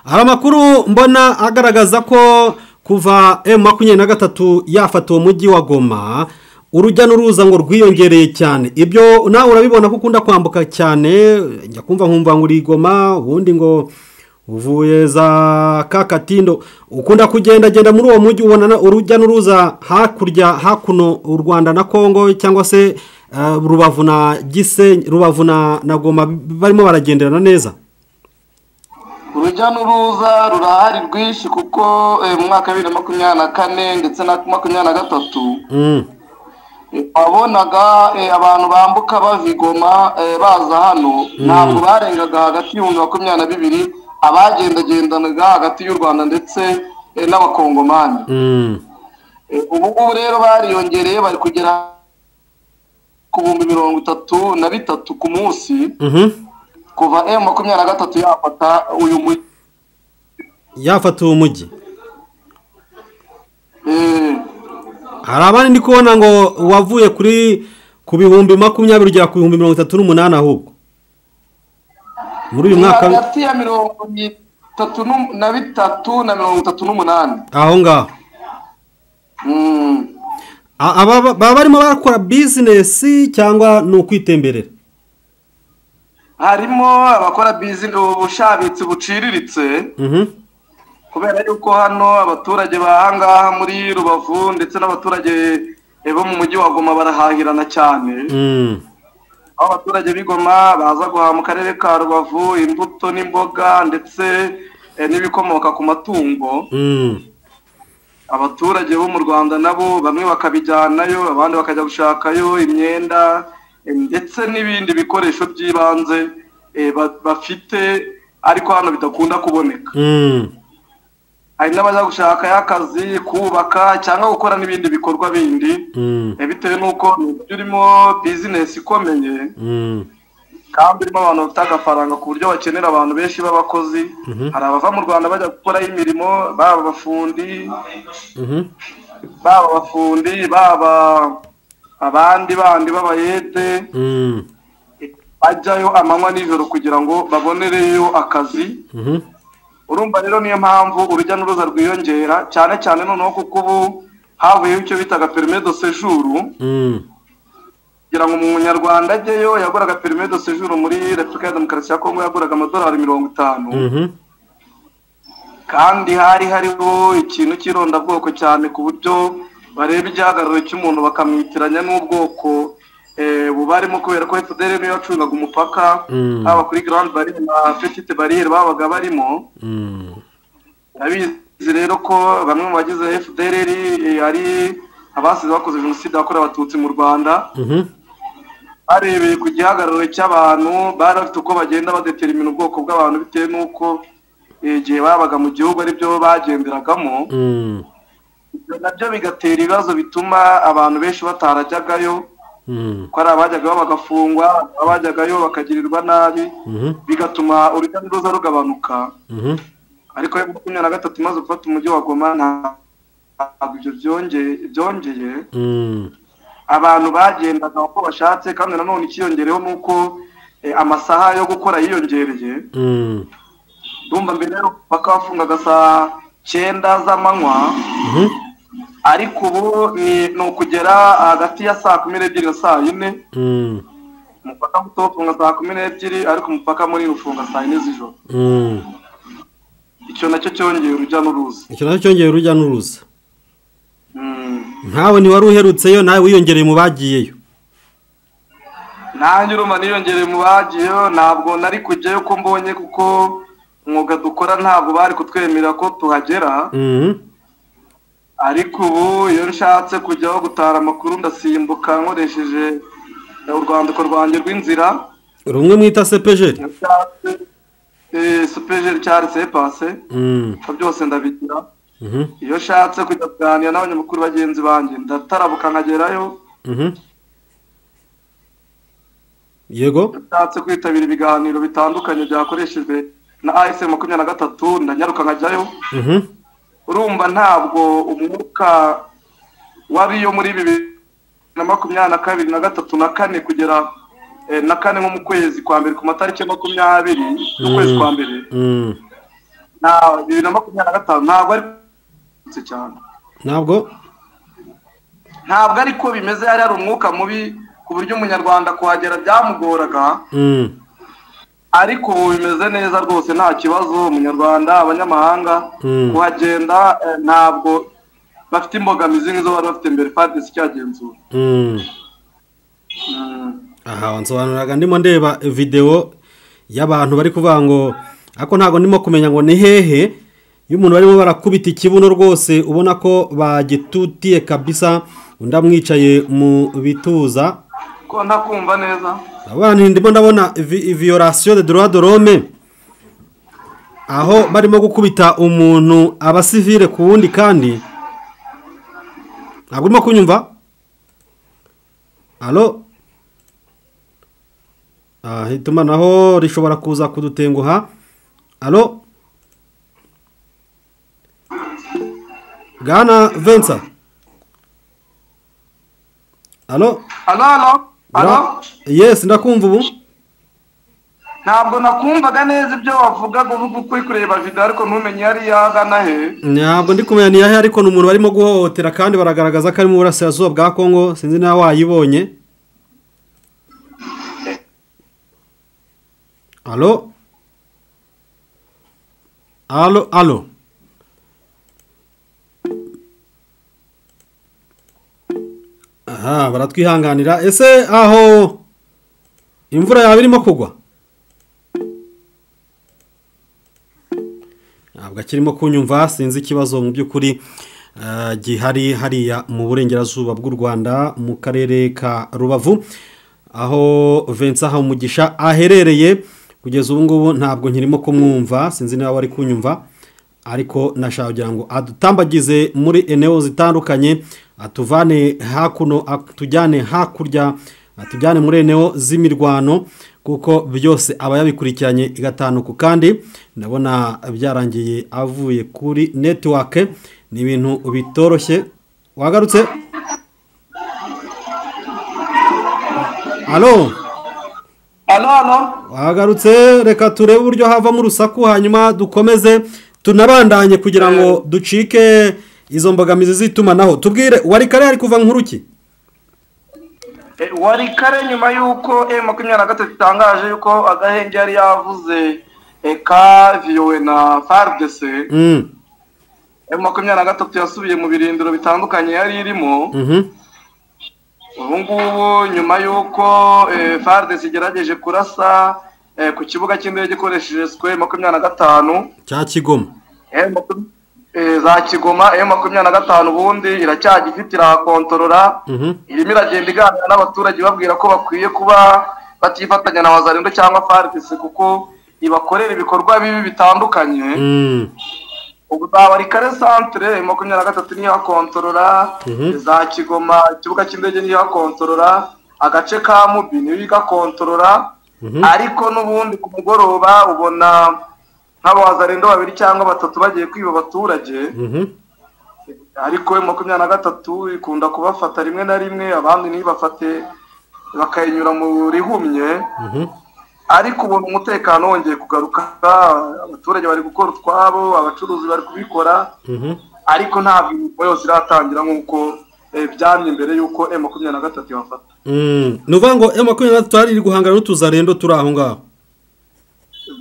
Hari amakuru mbona agaragaza ko kuva M23 yafata uwo mujyi wa Goma urujya n'uruza ngo rwiyongereye cyane. Ibyo nawe urabibona ko ukunda kwambuka cyane, njya kumva nkumva ngo uri Goma, ubundi ngo uvuye za Kakatindo, ukunda kugenda muri uwo mujyi ubona urujya n'uruza hakuno u Rwanda na Kongo cyangwa se Rubavu na Gisenyi, Rubavu na Goma barimo baragenderana neza? Urujya n'uruza rurahari rwinshi kuko mu mwaka wa 2024 ndetse na 2023 wabonaga abantu bambuka bava Goma baza hano ntabwo barengaga hagati y'ibihumbi 22 abagendagendanaga hagati y'u Rwanda ndetse n'abakongomani. Ubu rero bariyongereye bari kugera ku 33 ku munsi. Kuva M23 yafata uyu mujyi. Yafata uwo mujyi. Hari abandi ndi kubona ngo wavuye ku bihumbi 20 ugera ku bihumbi 38 ahubwo. Muri uyu mwaka hagati ya 33 na 38. Aho ngaho. Baba barimo barakora business cyangwa ni ukwitemberera? Harimo abakora business ubushabitsi buciriritse. Kubera yuko hano abaturage bahangaha muri Rubavu ndetse n'abaturage bo mu mujyi wa Goma barahahirana cyane. Aho abaturage b'Igoma baza guhaha mu karere ka Rubavu imbuto n'imboga ndetse n'ibikomoka ku matungo. Abaturage bo mu Rwanda nabo bamwe bakabijyanayo, abandi bakajya gushakayo imyenda ndetse n'ibindi bikoresho by'ibanze bafite ariko hano bidakunda kuboneka. Hari n'abajya gushaka y'akazi, kubaka cyangwa gukora n'ibindi bikorwa bindi bitewe n'uko urimo business ikomeye kandi urimo abantu bafite agafaranga ku buryo bakenera abantu benshi b'abakozi. Hari abava mu Rwanda bajya gukora imirimo, baba abafundi baba abandi b'abayede bajyayo amanywa n'ijoro kugira ngo babonereyo akazi. Urumva rero niyo mpamvu urujya n'uruza rwiyongera cyane cyane noneho kuko ubu havuyeho icyo bitaga permis de séjour. Kugira ngo umunyarwanda ajyeyo yaguraga permis de séjour muri Repubulika ya Demokarasi ya Kongo yaguraga amadolari 50. Kandi hariho ikintu cy'irondabwoko cyane ku buryo bareba igihagararo cy'umuntu bakamwitiranya n'ubwoko bubarimo, kubera ko FDLR niyo yacungaga umupaka haba kuri Grande Barriere na Petite Barriere babaga barimo. Abizi rero ko bamwe mu bagize FDLR ari abasize bakoze jenoside yakorewe abatutsi mu Rwanda barebeye ku gihagararo cy'abantu bari bafite uko bagenda badetermina ubwoko bw'abantu bitewe n'uko igihe babaga mu gihugu ari byo bagenderagamo nabyo bigatera ibibazo bituma abantu benshi batarajyagayo ko ari abajyaga bagafungwa abajyagayo bakagirirwa nabi bigatuma urujya n'uruza rugabanuka ariko 2023 imaze gufata umujyi wa Goma ntabwo ibyo byongeye abantu bagendaga uko bashatse kandi nanone ikiyongereho nuko amasaha yo gukora yiyongereye ndumva mbere bakafungaga saa 9 z'amanywa ariko ubu ni ukugera hagati ya saa 12 na saa 4 umupaka muto ufunga saa 12 ariko umupaka muri ufunga saa 4 z'ijoro icyo nacyo cyongeye urujya n'uruza ntawe ni wari uherutseyo nawe wiyongereye mu bagiyeyo nanjye uruma niyongereye mu bagiyeyo ntabwo nari kujyayo ko mbonye kuko umwuga dukora ntabwo bari kutwemera ko tuhagera ariko ubu iyo nshatse kujyaho gutara amakuru ndasimbuka nkoresheje urwandiko rwanjye rw'inzira rumwe mwita sepejeri sepejeri cyari sepase byose ndabigira iyo nshatse kujya kuganira n'abanyamakuru bagenzi banjye ndatarabuka nkagerayo yego nshatse kwitabira ibiganiro bitandukanye byakoreshejwe na ASM 23 ndanyaruka nkajyayo urumva ntabwo umwuka wariyo muri 2022 na 3 na 4 kugera na 4 nko mu kwezi kwa mbere ku matariki 20 mu kwezi kwa mbere na 2025 ntabwo ari cyane ntabwo ariko bimeze ari umwuka mubi ku buryo umunyarwanda kuhagera byamugoraga ariko ubu bimeze neza rwose nta kibazo umunyarwanda abanyamahanga kuhagenda ntabwo bafite imbogamizi nk'izo bari bafite mbere padisi cyagenzura aha nsobanuraga ndimo ndeba video y'abantu bari kuvuga ngo ariko ntabwo ndimo kumenya ngo ni hehe iyo umuntu barimo barakubita ikibuno rwose ubona ko bagitutiye kabisa undi amwicaye mu bituza ko ntakumva neza abantu ndimo ndabona violation de droit de l'homme aho barimo gukubita umuntu abasivile ku wundi kandi ntabwo urimo kunyumva alo itumanaho rishobora kuza kudutenguha alo Gana Vincent alo yes ndakumva ubu ntabwo nakumvaga neza ibyo wavugaga uvuga uko kureba video ariko ntumenye yari yagana he ntabwo ndi kumenya ni yahe ariko n'umuntu barimo guhohotera kandi baragaragaza ko ari mu burasirazuba bwa Kongo sinzi nawe wayibonye alo aha baratwihanganira ese aho imvura yawe irimo kugwa ntabwo akirimo kunyumva sinzi ikibazo mu by'ukuri gihari hariya mu burengerazuba bw'u Rwanda mu karere ka Rubavu aho Vincent Habumugisha aherereye kugeza ubu ngubu ntabwo nkirimo kumwumva sinzi niba wari kunyumva ariko nashaka kugira ngo adutambagize muri eneo zitandukanye atuvane hakuno atujyane hakurya atujyane muri eneo z'imirwano kuko byose aba yabikurikiranye igatanuku kandi ndabona byarangiye avuye kuri network ni ibintu bitoroshye wagarutse alo wagarutse reka turebe uburyo hava mu rusaku hanyuma dukomeze tunabandanye kugira ngo ducike izo mbogamizi zitumanaho tubwire wari kare ari kuva nkuruki wari kare nyuma yuko M23 itangaje yuko agahenge yari yavuze ka viyowe na FARDC M23 yasubiye mu birindiro bitandukanye yari irimo ubu ngubu nyuma yuko FARDC igerageje kurasa ku kibuga cy'indege gikoresheje SQ 25 cya Kigoma za Kigoma M25 ubundi iracyagifite irakontorora irimo iragenda iganira n'abaturage babwira ko bakwiye kuba batifatanya na Wazalendo cyangwa FARDC kuko ibakorera ibikorwa bibi bitandukanye. Ubu Warikare centre M23 niyo akontorora, za Kigoma ikibuga cy'indege niyo akontorora, agace ka Mubi niyo igakontorora, ariko n'ubundi ku mugoroba ubona nk'Abazalendo babiri cyangwa batatu bagiye kwiba abaturage. Ariko M23 ikunda kubafata rimwe na rimwe, abandi ntibafate bakayinyura mu rihumye. Ariko ubu umutekano wongeye kugaruka, abaturage bari gukora utwabo, abacuruzi bari kubikora, ariko ntabwo imirimo yose iratangira nk'uko byamye mbere y'uko M23 bafata. Nuvuga ngo M23 iri guhangana n'utuzarendo turi aho ngaho.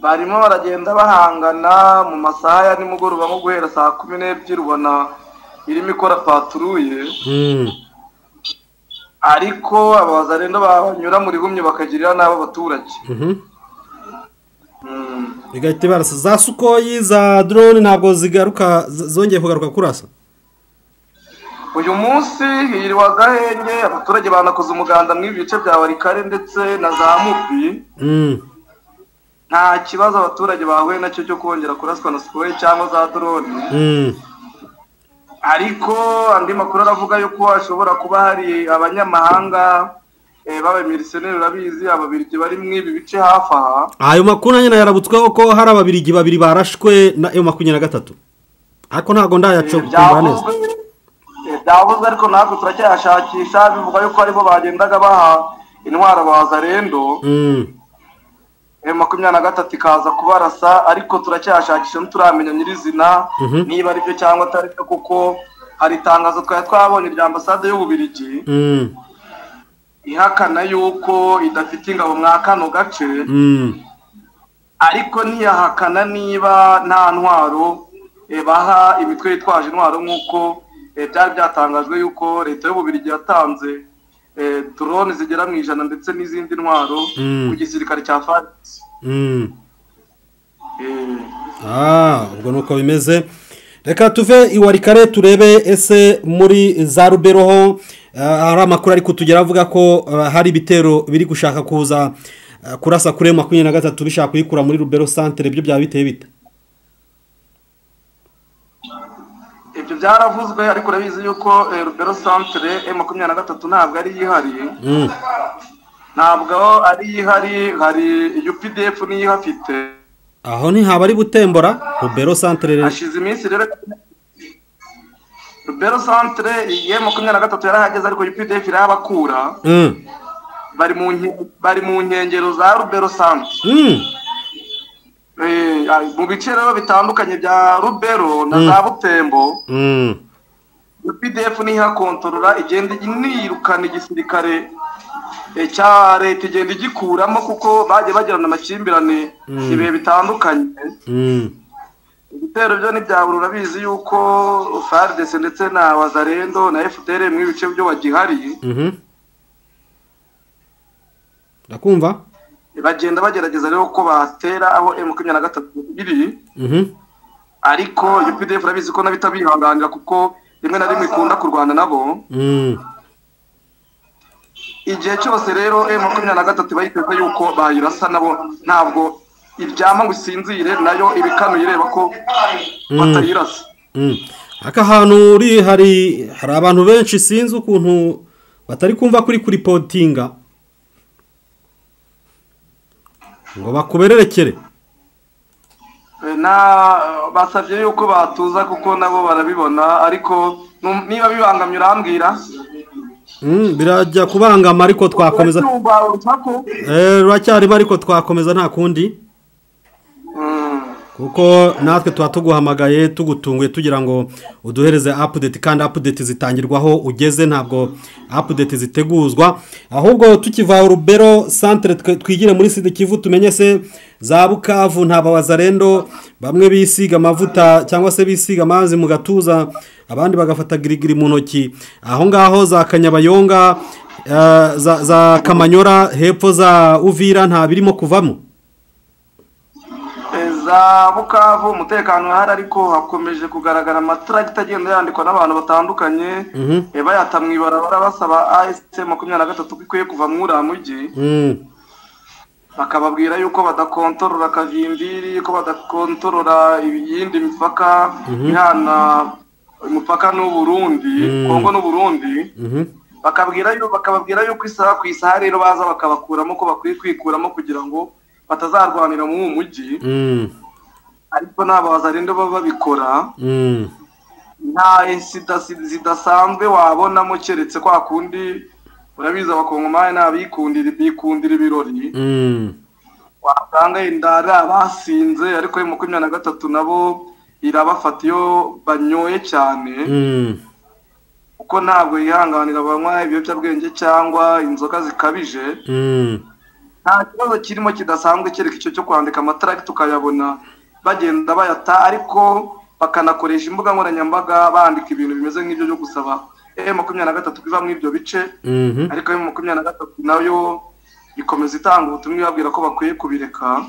Barimo baragenda bahangana mu masaha ya nimugoroba nko guhera saa 12 ubona irimo ikora patrouille. Ariko Abazalendo banyura muri gumye bakagirira nabo abaturage. Igahita barasa za Sukoyi za drone ntabwo zigaruka zongeye kugaruka kurasa. Uyu munsi hiriwa Gahenge abaturage banakoze umuganda mu bice bya Warikare ndetse na za Mubi. Nta kibazo abaturage bahuye nacyo cyo kongera kuraswa na Sukoyi cyangwa za drone. Ariko andi makuru aravuga yuko ashobora kuba hari abanyamahanga b'abamilisiyoneri urabizi ababirigi bari mu ibi bice hafi aha. Ayo makuru nyine yarabutsweho ko hari ababirigi babiri barashwe na M23. Ariko ntago ndayaco kumva neza. Byavuzwe ariko ntabwo turacyashakisha bivuga yuko aribo bagendaga baha intwara Abazalendo. M23 ikaza kubarasa, ariko turacyashakisha n'turamenya nyirizina niba ari byo cyangwa atari byo, kuko hari itangazo twabonye rya ambasade y'Ububirigi ihakana yuko idafite ingabo mwa kano gace. Ariko ntiyahakana niba nta ntwaro baha imitwe yitwaje intwaro nk'uko byari byatangajwe yuko leta y'Ububirigi yatanze drone zigera mu 100 ndetse n'izindi ntwaro ku gisirikare cya FARDC. Ubwo nuko bimeze. Reka tuve i Warikare turebe ese muri za Ruberoho hari amakuru ari kutugera avuga ko hari ibitero biri gushaka kuza kurasa kure M23 bishaka kuyikura muri Rubero centre. Ibyo byaba biteye bite? Ibyo byaravuzwe ariko urabizi yuko Rubero centre M23 ntabwo ari yihari. Ntabwo ari yihari, hari UPDF niyo hafite. Aho ni haba ari Butembora Rubero centre rero. Ashize iminsi rero Rubero centre M23 yarahageze ariko UPDF irabakura. Bari mu nkengero za Rubero centre. Mu bice rero bitandukanye bya Rubero na za Butembo. UPDF niyo hakontorora igenda inirukana igisirikare cya leta igenda igikuramo kuko bagiye bagirana amakimbirane ibihe bitandukanye. Ibitero byo ntibyabura urabizi yuko FARDC ndetse na Wazalendo na FDL mu bice byo bagihari. Ndakumva bagenda bagerageza rero ko batera aho M23 iri. Ariko UPDF urabizi ko nabitabihanganira kuko rimwe na rimwe ikunda kurwana nabo. Igihe cyose rero M23 bayiteze yuko bayirasa nabo ntabwo iryama ngo isinzire, nayo ibikano ireba ko batayirasa. Aka hantu uri hari abantu benshi sinzi ukuntu batari kumva kuri reportinga ngo bakubererekere. Basavye yuko batuza kuko nabo barabibona, ariko niba bibangamye urambwira. Birajya kubangama ariko twakomeza. Ruracyari ariko twakomeza nta kundi. Kuko natwe tuguhamagaye tugutunguye tugira ngo uduhereze update, kandi update zitangirwaho ugeze, ntabwo update ziteguzwa. Ahubwo tukiva Rubero centre twigire muri Sud Kivu tumenye se za Bukavu nta Abazalendo bamwe bisiga amavuta cyangwa se bisiga amazi mu gatuza, abandi bagafata girigiri mu ntoki. Aho ngaho za Kanyabayonga za Kamanyora hepfo za Uvira nta birimo kuvamo. za Bukavu umutekano hari ariko hakomeje kugaragara amatragita agenda yandikwa n'abantu batandukanye bayata mwibarabara basaba ASM 23 ikwiye kuva muri amugi bakababwira yuko badakontorora Kavimviri ko badakontorora ibindi mipaka ihana umupaka n'u Burundi Kongo n'u Burundi bakababwira yuko isaha ku isaha rero baza bakabakuramo ko bakwiye kwikuramo kugira ngo batazarwanira mu mujyi ariko n'abazarinde baba babikora nta insida zidasanzwe wabonamo keretse kwa kundi urabiza abakongomani n'abikundira ibirori wasanga indara basinze ariko mu 23 nabo irabafata iyo banyoye cyane uko ntabwo yihanganira banywa ibiyobyabwenge cyangwa inzoga zikabije nta kibazo kirimo kidasanzwe kereka icyo cyo kwandika amatragita tukayabona bagenda bayata ariko bakanakoresha imbuga nkoranyambaga bandika ibintu bimeze nk'ibyo byo gusaba M23 biva mu ibyo bice ariko M23 nayo ikomeza itanga ubutumwa ibabwira ko bakwiye kubireka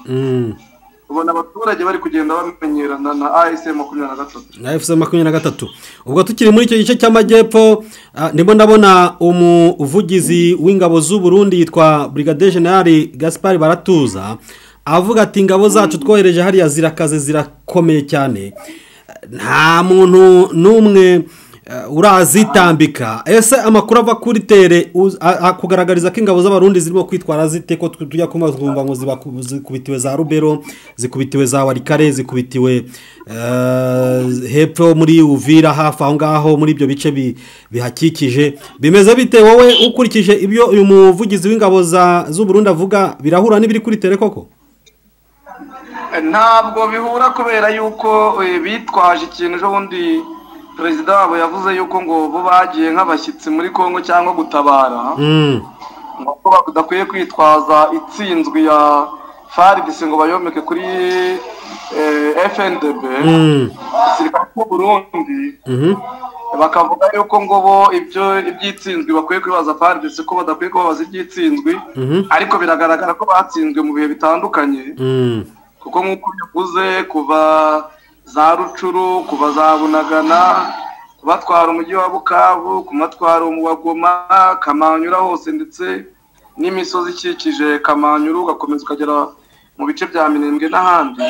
ubona abaturage bari kugenda bamenyerana na ASM 23 na AFC 23 ubwo tukiri muri icyo gice cy'amajyepfo ndimo ndabona umuvugizi w'ingabo z'u Burundi yitwa Brigadier General Gaspard Baratuza avuga ati ingabo zacu twohereje hariya zirakaze zirakomeye cyane nta muntu n'umwe urazitambika ese amakuru ava kuri tere akugaragariza ko ingabo z'abarundi zirimo kwitwara zite ko tujya kumazumva ngo zikubitiwe za Rubero zikubitiwe za Warikare zikubitiwe hepfo muri Uvira hafi aho ngaho muri ibyo bice bihakikije bimeze bite wowe ukurikije ibyo uyu muvugizi w'ingabo z'u Burundi avuga birahura n'ibiri kuri tere koko ntabwo bihura kubera yuko bitwaje ikintu cyo bundi Perezida wabo yavuze yuko ngo bo bagiye nk'abashyitsi muri Kongo cyangwa gutabara ngo badakwiye kwitwaza itsinzwe ya FARDC ngo bayomeke kuri FNDB sirikare y'u Burundi bakavuga yuko ngo bo ibyitsinzwe bakwiye kwibaza FARDC ko badakwiye kubabaza ibyitsinzwe ariko biragaragara ko batsinzwe mu bihe bitandukanye kuko nk'uko yavuze kuva za Rucuru kuva za Bunagana kubatwara umujyi wa Bukavu kumatwara wa Goma Kamanyura hose ndetse n'imisozi ikikije Kamanyura ugakomeza ukagera mu bice bya Minembwe n'ahandi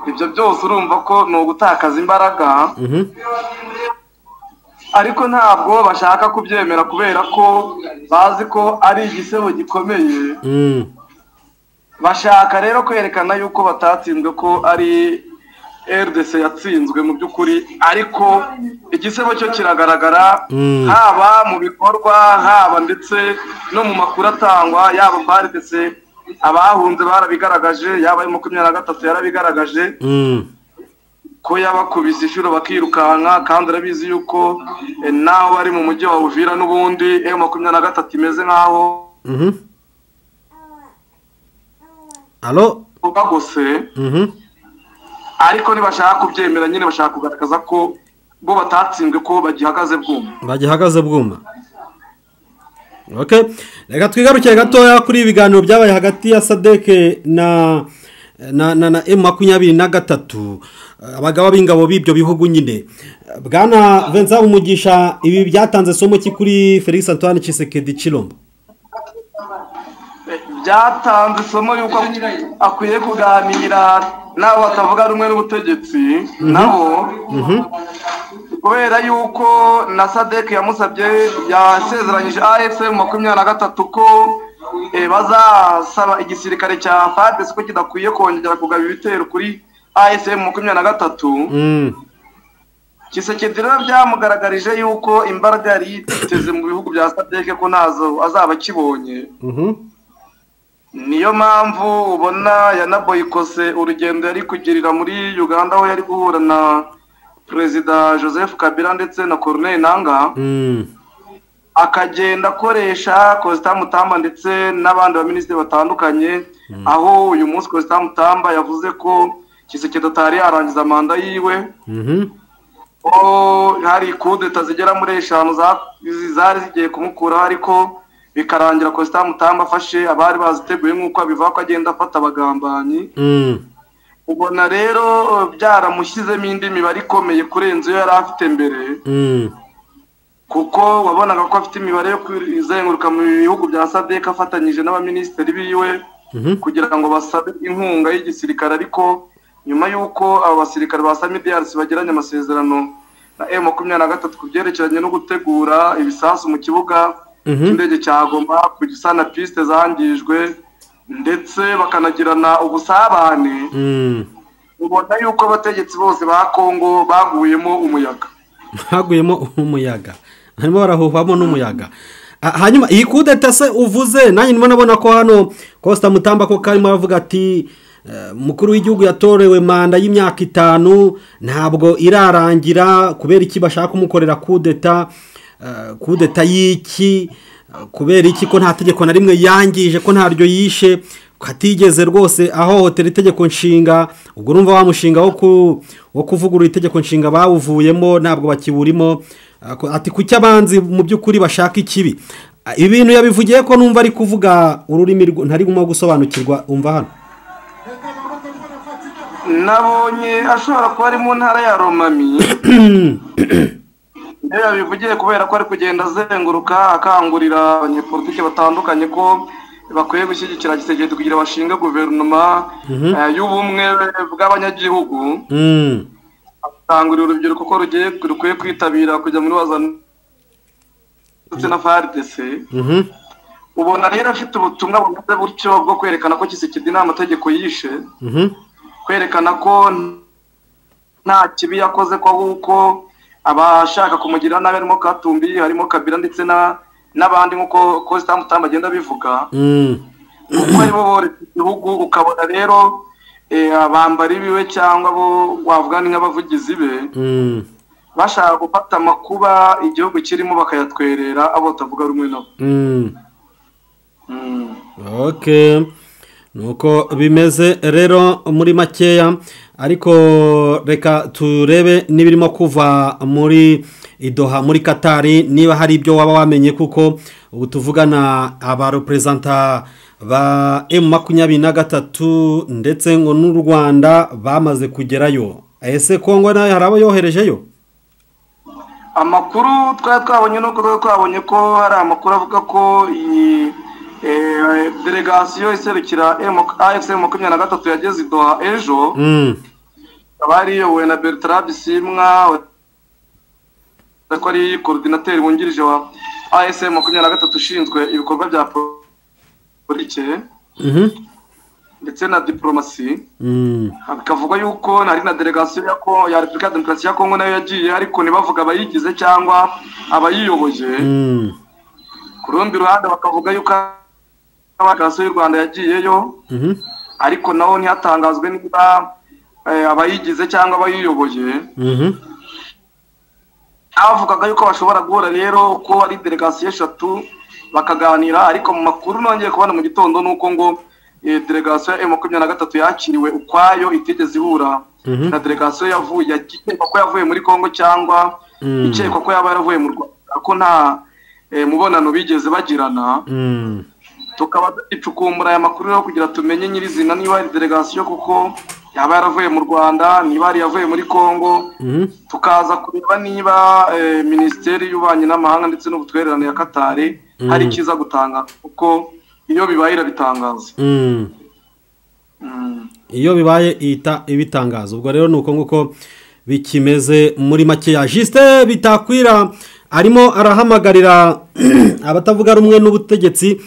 ibyo byose urumva ko no gutakaza imbaraga ariko ntabwo bashaka kubyemera kubera ko bazi ko ari igisebo gikomeye bashaka rero kwerekana yuko batatsinzwe ko ari RDC yatsinzwe mu by'ukuri ariko igisebo cyo kiragaragara haba mu bikorwa haba ndetse no mu makuru atangwa yaba FARDC abahunze barabigaragaje yaba mu 23 yarabigaragaje ko yabakubise ishuro bakirukanka kandi arabizi yuko naho bari mu mujyi wa Uvira n'ubundi M23 imeze nkaho Allo bagose ariko nibashaka kubyemera nyine bashaka kugaragaza ko bo batatsinzwe ko bagihagaze bwuma Okay reka twigarukiye gatoya kuri ibiganiro byabaye hagati ya SADC na M23 abagaba b'ingabo b'ibyo bihugu nyine bwana Vincent Umugisha ibi byatanze somo ki kuri Felix Antoine Tshisekedi Chilombo byatanze isomo yuko akwiye kuganira n'abo batavuga rumwe n'ubutegetsi nabo kubera yuko na SADC yamusabye yasezeranyije AFM 23 ko bazasaba igisirikare cya FARDC ko kidakwiye kongera kugaba ibitero kuri AFM 23 Tshisekedi rero byamugaragarije yuko imbaraga yari yiteze mu bihugu bya SADC ko nazo azaba kibonye niyo mpamvu ubona yanaboyikose urugendo yari kugirira muri Uganda aho yari guhura na Perezida Joseph Kabila ndetse na Corneille Nangaa akagenda akoresha Constant Mutamba ndetse n'abandi baminisitiri batandukanye aho uyu munsi Constant Mutamba yavuze ko Tshisekedi atari yarangiza manda yiwe hari kudeta zigera muri 5 zari zigiye kumukuraho ariko bikarangira Costa Mutamba afashe abari baziteguye nk'uko abivuga ko agenda afata abagambanyi. Ubona rero byaramushyizemo indi mibare ikomeye kurenza iyo yari afite mbere, kuko wabonaga ko afite imibare yo kwizenguruka mu bihugu bya SADC afatanyije n'abaminisitiri biwe kugira ngo basabe inkunga y'igisirikare, ariko nyuma y'uko abo basirikare ba SAMIDRC bagiranye amasezerano na M23 ku byerekeranye no gutegura ibisasu mu kibuga cy'indege cya Goma, kugisana piste zangijwe ndetse bakanagirana ubusabane, ubona yuko abategetsi bose ba Kongo baguyemo umuyaga harimo barahuhamo n'umuyaga. Hanyuma iyi kudeta se uvuze nanjye ndimo nabona ko hano Costa Mutamba ko karimo aravuga ati mukuru w'igihugu yatorewe manda y'imyaka 5 ntabwo irarangira kubera iki bashaka kumukorera kudeta y'iki, kubera iki ko nta tegeko na rimwe yangije, ko ntaryo yishe, katigeze rwose ahohotera itegeko nshinga. Ubwo urumva wa mushinga wo kuvugurura itegeko nshinga bawuvuyemo ntabwo bakiburimo. Ati kuki abanzi mu by'ukuri bashaka ikibi. Ibintu yabivugiye ko numva ari kuvuga ururimi ntari gusobanukirwa. Umva hano nabonye ashobora kuba ari mu ntara ya Romami. Yabivugiye kubera ko ari kugenda azenguruka akangurira abanyepolitike batandukanye ko bakwiye gushyigikira Tshisekedi kugira bashinga guverinoma y'ubumwe bw'abanyagihugu. Akangurira urubyiruko ko rukwiye kwitabira kujya muri wazana ndetse na FARDC. Ubona rero afite ubutumwa bumeze butyo bwo kwerekana ko Tshisekedi nta mategeko yishe, kwerekana ko nta kibi yakoze, ko ahubwo abashaka kumugira nabi harimo Katumbi, harimo Kabila ndetse n'abandi nk'uko Costa Mutamba agenda bivuga. Kuko aribo bore igihugu, ukabona rero abambari biwe cyangwa bo wavuga ni nk'abavugizi be bashaka gufata amakuba igihugu kirimo bakayatwerera abo tavuga rumwe nabo. Okay, nuko bimeze rero muri makeya, ariko reka turebe nibirimo kuva muri Idoha muri Katari, niba hari ibyo waba wamenye, kuko ubu tuvugana aba representa ba M23 ndetse ngo n'u Rwanda bamaze kugerayo. Ese Kongo nayo harabo yoherejeyo? Amakuru twabonye nuko twabonye ko hari amakuru avuga ko iyi delegation iserukira AFC M23 yageze Idoha ejo. Abari yowe na Bertrand Bisimwa ko ari coordinateur wungirije wa AFC M23 ushinzwe ibikorwa bya politike ndetse na diplomasi. Akavuga yuko nari na delegation ya Republika Demokarasi ya Kongo nayo yagiye, ariko nibavuga abayigize cyangwa abayiyoboje. Ku rundi ruhande bakavuga yuko delegation y'u Rwanda yagiyeyo, ariko naho ntihatangazwe niba abayigize cyangwa abayiyoboje. Avugaga yuko bashobora guhura rero ko ari delegation 3 bakaganira, ariko mu makuru nongeye kubona mu gitondo nuko ngo delegation ya M23 yakiriwe ukwayo itigeze ihura na delegation yavuye ko yavuye muri Kongo cyangwa ikekwa ko yaba yaravuye mu Rwanda, ko nta mubonano bigeze bagirana. Tukaba ducukumbura aya makuru yo kugira tumenye nyirizina niba ari delegation kuko yaba yaravuye mu Rwanda, niba ari yavuye muri Kongo. Tukaza kureba niba Ministeri y'Ububanyi n'Amahanga ndetse n'Ubutwererane ya Katari hari ikiza gutanga, kuko iyo bibaye irabitangaza. Iyo bibaye ibitangaza. Ubwo rero nuko nguko bikimeze muri make ya Justin Bitakwira arimo arahamagarira abatavuga rumwe n'ubutegetsi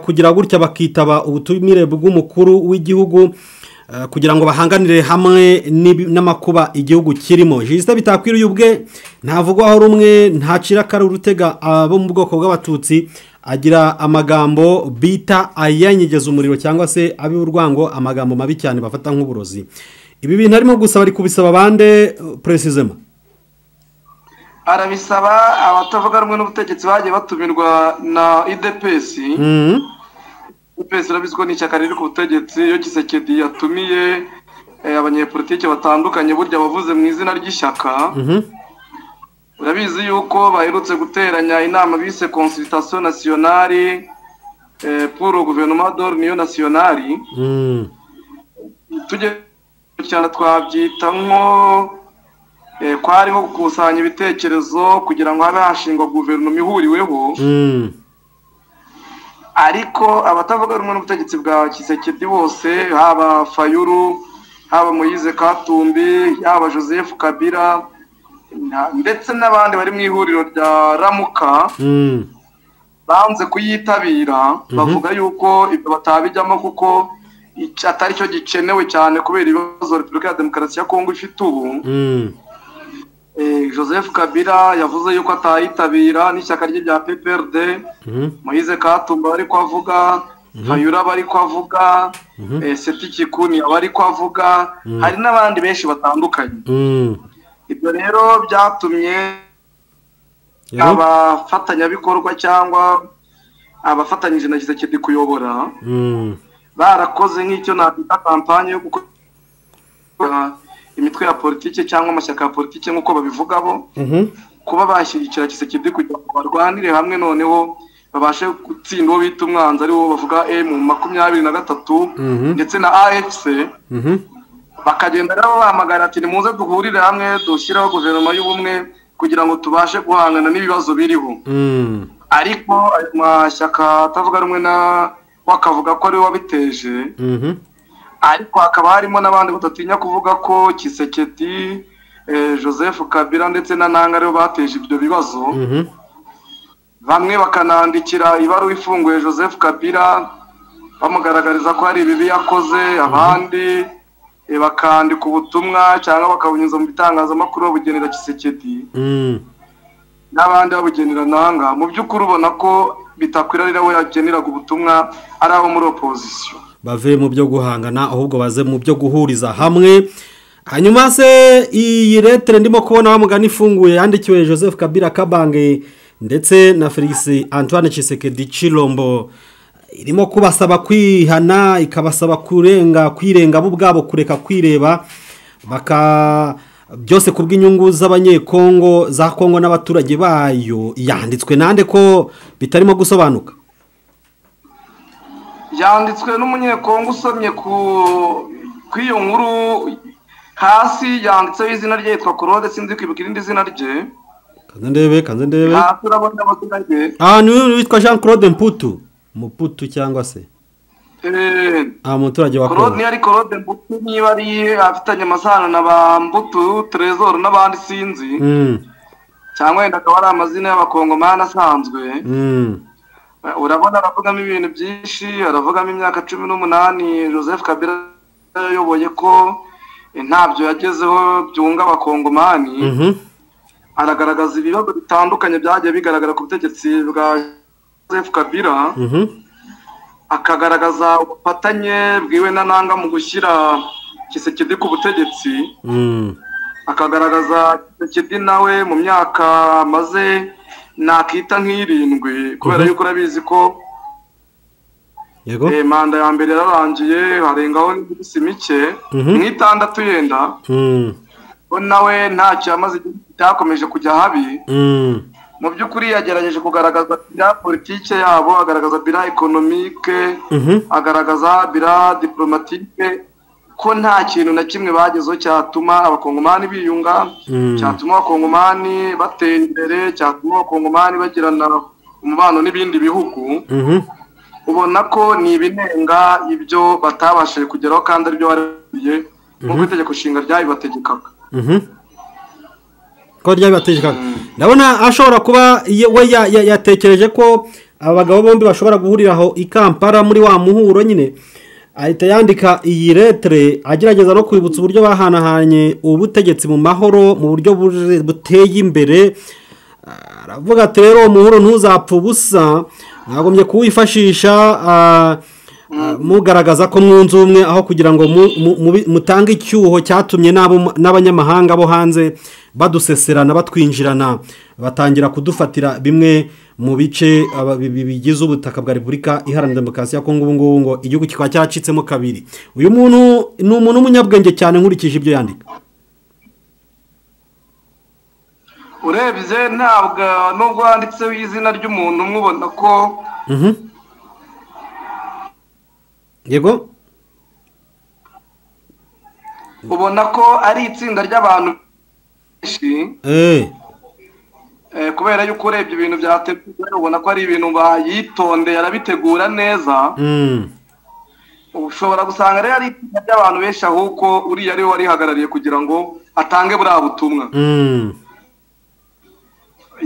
kugira gutya bakitaba ubutumire bw'umukuru w'igihugu kugira ngo bahanganire hamwe n'amakuba igihugu kirimo. Justin Bitakwira ubwe ntavugwaho rumwe, ntacira kare urutega abo mu bwoko bw'abatutsi, agira amagambo bita ayanyegeza umuriro cyangwa se abi urwango, amagambo mabi cyane bafata nk'uburozi. Ibi bintu arimo gusaba ari kubisaba bande precisement? Arabisaba abatavuga rumwe n'ubutegetsi bagiye batumirwa na IDPS. IDPS rabizwa n'ishyaka riri ku butegetsi. Iyo Tshisekedi yatumiye abanyepolitike batandukanye, burya bavuze mu izina ry'ishyaka. murabizi yuko baherutse guteranya inama bise consultation nationale pour le gouvernement de l'union nationale. Tujye cyane twabyita nko kwari nko gukusanya ibitekerezo kugira ngo habe hashingwa guverinoma ihuriweho. Ariko abatavuga rumwe n'ubutegetsi bwa Tshisekedi bose, haba Fayulu, haba Moise Katumbi, haba Joseph Kabila ndetse n'abandi bari mu ihuriro rya Ramuka, banze kuyitabira. Bavuga yuko ibyo batabijyamo kuko atari cyo gikenewe cyane kubera ibibazo Repubulika ya Demokarasi ya Kongo ifite ubu. Joseph Kabila yavuze yuko atayitabira n'ishyaka rye rya PPRD. Moise Katumbi bari ko avuga, Fayulu bari ko avuga, Seti Kikuni bari ko avuga, hari n'abandi benshi batandukanye. Ibyo rero byatumye abafatanyabikorwa cyangwa abafatanyije na Tshisekedi kuyobora barakoze nk'icyo nakwita kampanye yo gukora imitwe ya politike cyangwa amashyaka ya politike nk'uko babivuga bo, kuba bashyigikira Tshisekedi kugira ngo barwanire hamwe noneho babashe gutsinda uwo bita umwanzi ari wo bavuga M23 ndetse na AFC. Bakagenda rero bahamagara ati nimuze duhurire hamwe dushyiraho guverinoma y'ubumwe kugira ngo tubashe guhangana n'ibibazo biriho. Ariko ayo mashyaka atavuga rumwe na wakavuga ko ari wabiteje. Ariko hakaba harimo n'abandi batatinya kuvuga ko Tshisekedi, Joseph Kabila ndetse na Nanga aribo bateje ibyo bibazo. Bamwe bakanandikira ibaruwa ifunguye Joseph Kabila bamugaragariza ko hari ibibi yakoze, abandi bakandika ubutumwa cyangwa bakabunyuza mu bitangazamakuru babugenera Tshisekedi, n'abandi babugenera Nanga. Mu by'ukuri ubona ko bitakwirarira we yageneraga ubutumwa ari abo muri opposition. Bave mu byo guhangana ahubwo baze mu byo guhuriza hamwe. Hanyuma se iyi letter ndimo kubona bamugana ifunguye yandikiwe Joseph Kabila Kabange ndetse na Felix Antoine Tshisekedi Chilombo, irimo kubasaba kwihana, ikabasaba kwirenga bo ubwabo, kureka kwireba baka byose kubw'inyungu z'abanyekongo za Kongo n'abaturage bayo. Yanditswe nande ko bitarimo gusobanuka? Yanditswe n'umunyekongo usomye ku iyo nkuru hasi yanditseho izina rye yitwa Claude, sinzi kwibuka irindi zina rye. Kanze ndebe. Turabona amazina rye. Ni witwa Jean Claude Mputu cyangwa se umuturage wa Kongo. Claude ni ari Claude Mputu, niba ari afitanye amasano na ba Mputu Trésor n'abandi sinzi. Cyangwa wenda akaba ari amazina y'abakongomani asanzwe. Urabona aravugamo ibintu byinshi, aravugamo imyaka 18 Joseph Kabila yayoboye ko ntabyo yagezeho byunga abakongomani. Aragaragaza ibibazo bitandukanye byagiye bigaragara ku butegetsi bwa Joseph Kabila. Akagaragaza ubufatanye bwiwe na Nanga mu gushyira Tshisekedi ku butegetsi. Akagaragaza Tshisekedi nawe mu myaka maze nakita nk'irindwi, kubera yuko urabizi ko manda ya mbere yararangiye harengaho n'ibisi mike nk'itandatu yenda. Nawe ntacyo yamaze cyakomeje kujya habi. Mu by'ukuri yagerageje kugaragaza bira politike yabo, agaragaza bira economique, agaragaza bira diplomatique, ko nta kintu na kimwe bagezeho cyatuma abakongomani biyunga, cyatuma abakongomani batera imbere, cyatuma abakongomani bagirana umubano n'ibindi bihugu. Ubona ko ni ibinenga ibyo batabashije kugeraho kandi ari byo bariye nk'uko itegeko nshinga ryabibategekaga. Ko ryabibategekaga. Ndabona ashobora kuba we yatekereje ko abagabo bombi bashobora guhuriraho i Kampala muri wa muhuro nyine, ahita yandika iyi letre agerageza no kwibutsa uburyo bahanahanye ubutegetsi mu mahoro mu buryo buteye imbere. Aravuga ati rero umuhuro ntuzapfa ubusa, nagombye kuwifashisha mugaragaza ko mwunze umwe aho kugira ngo mutange icyuho cyatumye n'abanyamahanga bo hanze baduseserana batwinjirana batangira kudufatira bimwe mu bice bigize ubutaka bwa Repubulika Iharanira Demokarasi ya Kongo. Ubu ngubu ngo igihugu kikaba cyaracitsemo kabiri. Uyu muntu ni umuntu w'umunyabwenge cyane nkurikije ibyo yandika. urebye ntabwo nubwo handitseho izina ry'umuntu umubona ko yego ubona ko ari itsinda ry'abantu benshi kubera yuko urebye ibintu byateguwe ubona ko ari ibintu bayitondeye arabitegura neza ushobora gusanga rero ari itsinda ry'abantu benshi ahubwo uriya ariwe warihagarariye kugira ngo atange buriya butumwa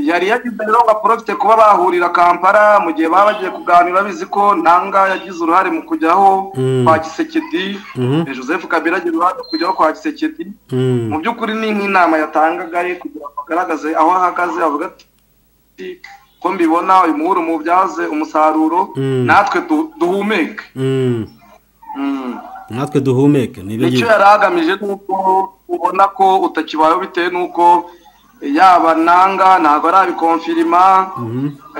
yari yagize rero ngo aprofite kuba bahurira Kampala mu gihe baba bagiye kuganira bizi ko Nanga yagize uruhare mu kujyaho kwa Kisekedi Joseph Kabila agira uruhare kujyaho kwa Kisekedi mu by'ukuri ni nk'inama yatangaga kugira ngo agaragaze aho ahagaze avuga ati ko mbibona uyu muhuro mubyaze umusaruro natwe duhumeke natwe duhumeke nicyo yari agamije nuko ubona ko utakibayeho bitewe nuko yaba Nanga ntabwo arabikonfirima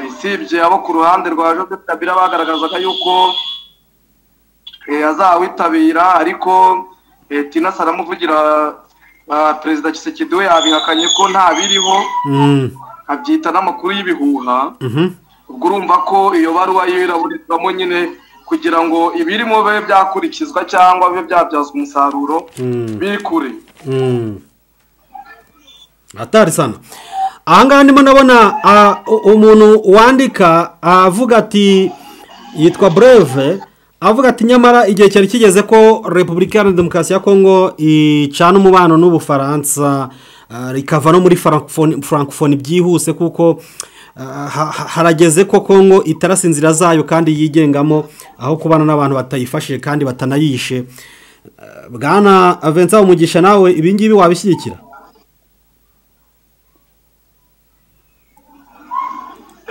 isibye abo ku ruhande rwa Joseph Kabila bagaragazaga yuko azawitabira ariko Tina Saramuvugira perezida Kisekedi we yabihakanye ko nta biriho abyita n'amakuru y'ibihuha ubwo urumva ko iyo baruwa yiraburizwamo nyine kugira ngo ibirimo bibe byakurikizwa cyangwa bibe byabyazwa umusaruro biri kure atari sana ahangaha ndimo ndabona umuntu wandika avuga ati yitwa Breve avuga ati nyamara igihe cyari kigeze ko Repubulika Iharanira Demokarasi ya Kongo icana umubano n'Ubufaransa rikava no muri francophonie byihuse kuko harageze ko Kongo itarasa inzira zayo kandi yigengamo aho kubana n'abantu batayifashije kandi batanayishe. Bwana Vincent Umugisha nawe ibingibi wabishyigikira?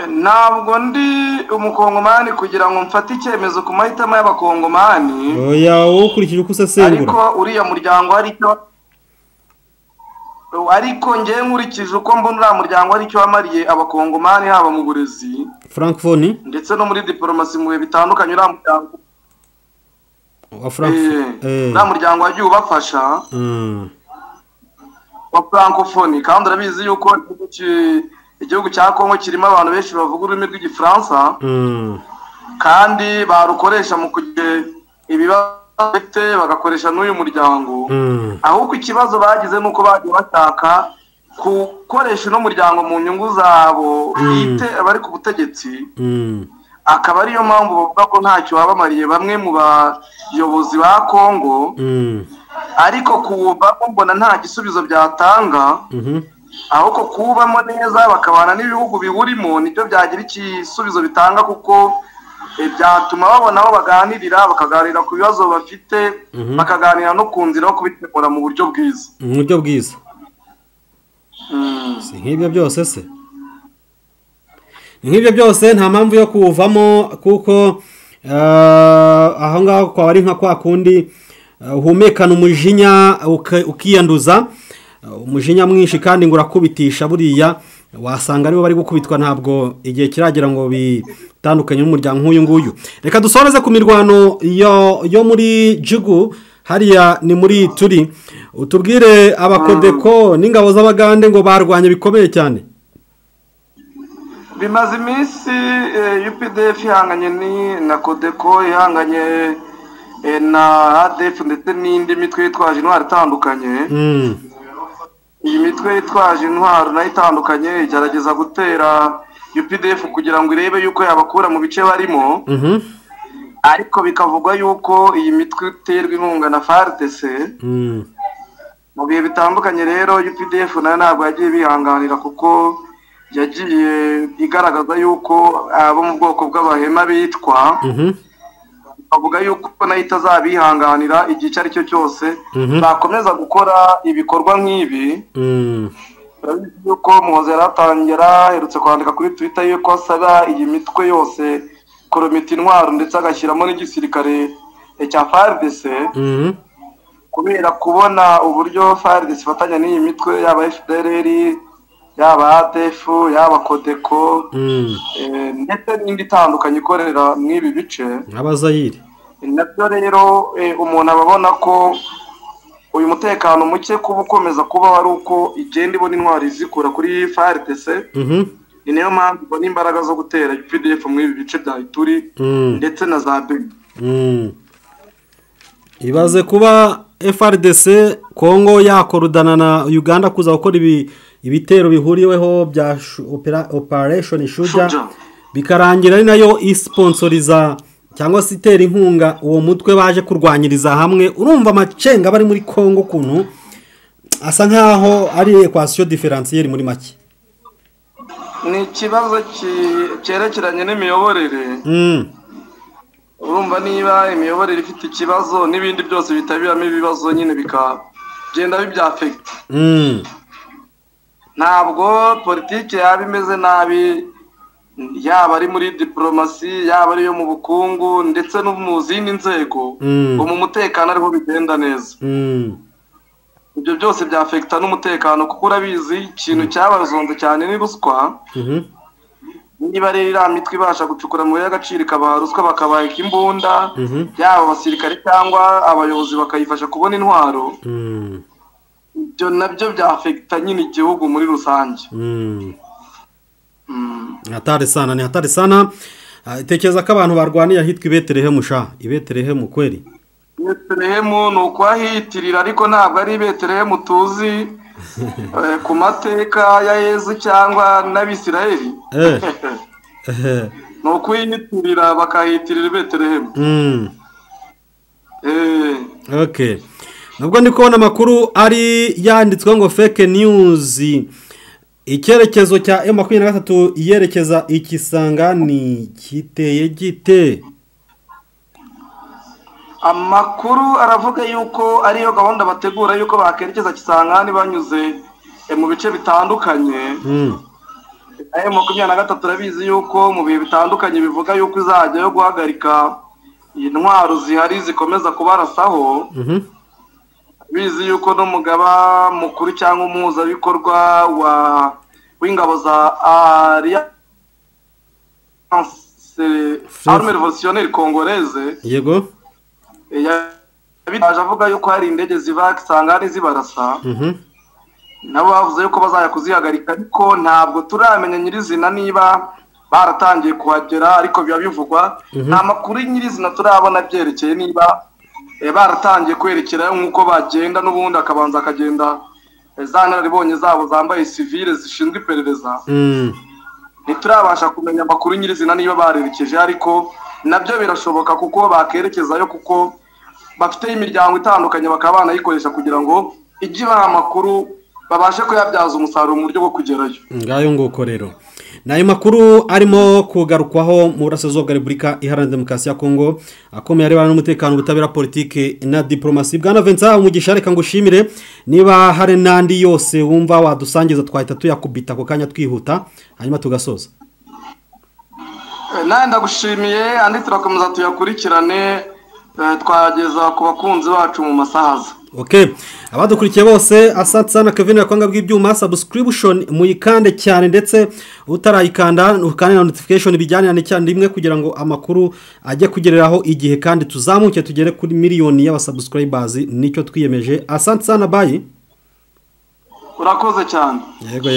Ntabwo ndi umukongomani kugira ngo mfate icyemezo ku mahitamo y'abakongomani. Oya ukurikije uko usesengura. Ariko uriya muryango ariko ngiye nkurikije uko mbona uriya muryango ari cyo wamariye abakongomani haba mu burezi francophonie ndetse no muri diplomasi mu bihe bitandukanye uriya muryango wa francophonie uriya muryango wagiye ubafasha wa francophonie kandi urabizi yuko igihugu cya Kongo kirimo abantu benshi bavuga ururimi rw'igifaransa kandi barukoresha mu kugira ibibazo bagakoresha n'uyu muryango ahubwo ikibazo bagize nuko bagiye bashaka gukoresha uno muryango mu nyungu zabo bite abari ku butegetsi akaba ariyo mpamvu bavuga ko ntacyo babamariye bamwe mu bayobozi ba Kongo ariko kuba mbona nta gisubizo byatanga ahubwo kubamo neza bakabana n'ibihugu biburimo nibyo byagira igisubizo bitanga kuko byatuma babona aho baganirira bakaganira ku bibazo bafite bakaganira no ku nzira yo kubitegura mu buryo bwiza si nk'ibyo byose se nk'ibyo byose nta mpamvu yo kuwuvamo kuko aho ngaho kwa ari nka kwa kundi uhumekana umujinya ukiyanduza umujinya mwinshi kandi ngo urakubitisha buriya wasanga aribo bari gukubitwa ntabwo igihe kiragera ngo bitandukanye n'umuryango nk'uyu nguyu. Reka dusoreze ku mirwano yo muri Jugu hariya ni muri turi utubwire abakodeko n'ingabo z'abagande ngo barwanye bikomeye cyane. Bimaze iminsi UPDF ihanganye na Kodeko ihanganye na ADF ndetse n'indi mitwe yitwaje intwaro itandukanye. Iyi mitwe yitwaje intwaro nayo itandukanye igerageza gutera UPDF kugira ngo irebe yuko yabakura mu bice barimo ariko bikavugwa yuko iyi mitwe iterwa inkunga na FARDC mu bihe bitandukanye. Rero UPDF nayo ntabwo yagiye bihanganira kuko yagiye igaragaza yuko abo mu bwoko bw'abahema bitwa bavuga yuko nayo itazabihanganira igice ari cyo cyose bakomeza gukora ibikorwa nk'ibi. Yuko Muhoza yaratangira herutse kwandika kuri Twitter yuko asaba iyi mitwe yose koromita intwaro ndetse agashyiramo n'igisirikare cya FARDC kubera kubona uburyo FARDC ifatanya n'iyi mitwe yaba FDLR yaba ADF yaba Kodeko ndetse n'indi itandukanye ikorera mw'ibi bice abazayiri. Nabyo rero umuntu ababona ko uyu mutekano muke kuba ukomeza kuba ari uko igenda ibona intwari zikura kuri FARDC ni niyo mpamvu ibona imbaraga zo gutera UPDF muri ibi bice bya Ituri ndetse na za Beni. Ibaze kuba FARDC Kongo yakorudana na Uganda kuza gukora ibitero bihuriweho bya Operation Shuja bikarangira ari nayo isponsoriza cyangwa se itera inkunga uwo mutwe baje kurwanyiriza hamwe. Urumva amacenga bari muri Kongo kuntu asa nkaho ari equation differentielle muri make. Ni ikibazo cyerekeranye n'imiyoborere. Urumva niba imiyoborere ifite ikibazo n'ibindi byose bitabiramo ibibazo nyine bikagenda bibyafect. Ntabwo politike yaba imeze nabi, yaba ari muri diplomasi, yaba ari yo mu bukungu ndetse no mu zindi nzego, mu mutekano ariho bigenda neza. Ibyo byose byafekta n'umutekano kuko urabizi ikintu cyabazonze cyane ni ruswa. Niba rero iriya mitwe ibasha gucukura mu y'agaciro ikabaha ruswa bakabaha imbunda, yaba abasirikare cyangwa abayobozi bakayifasha kubona intwaro, ibyo nabyo byafekta nyine igihugu muri rusange. Hatari sana. Itekereza ko abantu barwaniye ahitwa Ibetelehemu sha, Ibetelehemu kweli. Ibetelehemu ni ukwahitirira ariko ntabwo ari Ibetelehemu tuzi ku mateka ya Yezu cyangwa n'Abisirayeli. Ni ukwihitirira bakahitirira Ibetelehemu. Okay. Nubwo ndi kubona amakuru ari yanditswe ngo fake news. Icyerekezo cya M23 yerekeza Ikisangani kiteye gite? Amakuru aravuga yuko ariyo gahunda bategura yuko bakerekeza Kisangani banyuze mu bice bitandukanye. M23 turabizi yuko mu bihe bitandukanye bivuga yuko izajya yo guhagarika intwaro zihari zikomeza kubarasaho. Bizi yuko n'umugaba mukuru cyangwa umuhuzabikorwa w'ingabo za Armée Révolutionnaire Congolaise yego yaje avuga yuko hari indege ziva Kisangani zibarasa. Nabo bavuze yuko bazajya kuzihagarika ariko ntabwo turamenya nyirizina niba baratangiye kuhagera ariko biba bivugwa. Nta makuru nyirizina turabona byerekeye niba baratangiye kwerekera nk'uko bagenda n'ubundi akabanza akagenda za nararibonye zabo zambaye civile zishinzwe iperereza. Ntiturabasha kumenya amakuru nyirizina niba barerekeje ariko nabyo birashoboka kuko bakerekezayo kuko bafite imiryango itandukanye bakaba banayikoresha kugira ngo ijye ibaha amakuru babashe kuyabyaza umusaruro mu buryo bwo kugerayo. Ngayo nguko rero nayo makuru arimo kugarukwaho mu burasirazuba bwa Repubulika Iharanira Demokarasi ya Kongo akomeye arebana n'umutekano, ubutabera, politike na diplomasi. Bwana Vincent umugisha reka ngushimire, niba hari nandi yose wumva wadusangiza twahita tuyakubita ako kanya twihuta hanyuma tugasoza. Ndagushimiye andi turakomeza tuyakurikirane twageza ku bakunzi bacu mu masahaza. Okay, abadukurikiye bose asante sana. Kevin yakwanga bw'ibyuma subscription muyikande cyane ndetse utarayikanda ukane na notification bijyana cyane rimwe kugira ngo amakuru ajye kugereraho igihe kandi tuzamuke tugere kuri miliyoni y'abasubscribers. Nicyo twiyemeje. Asante sana, bye. Urakoze cyane. Yego.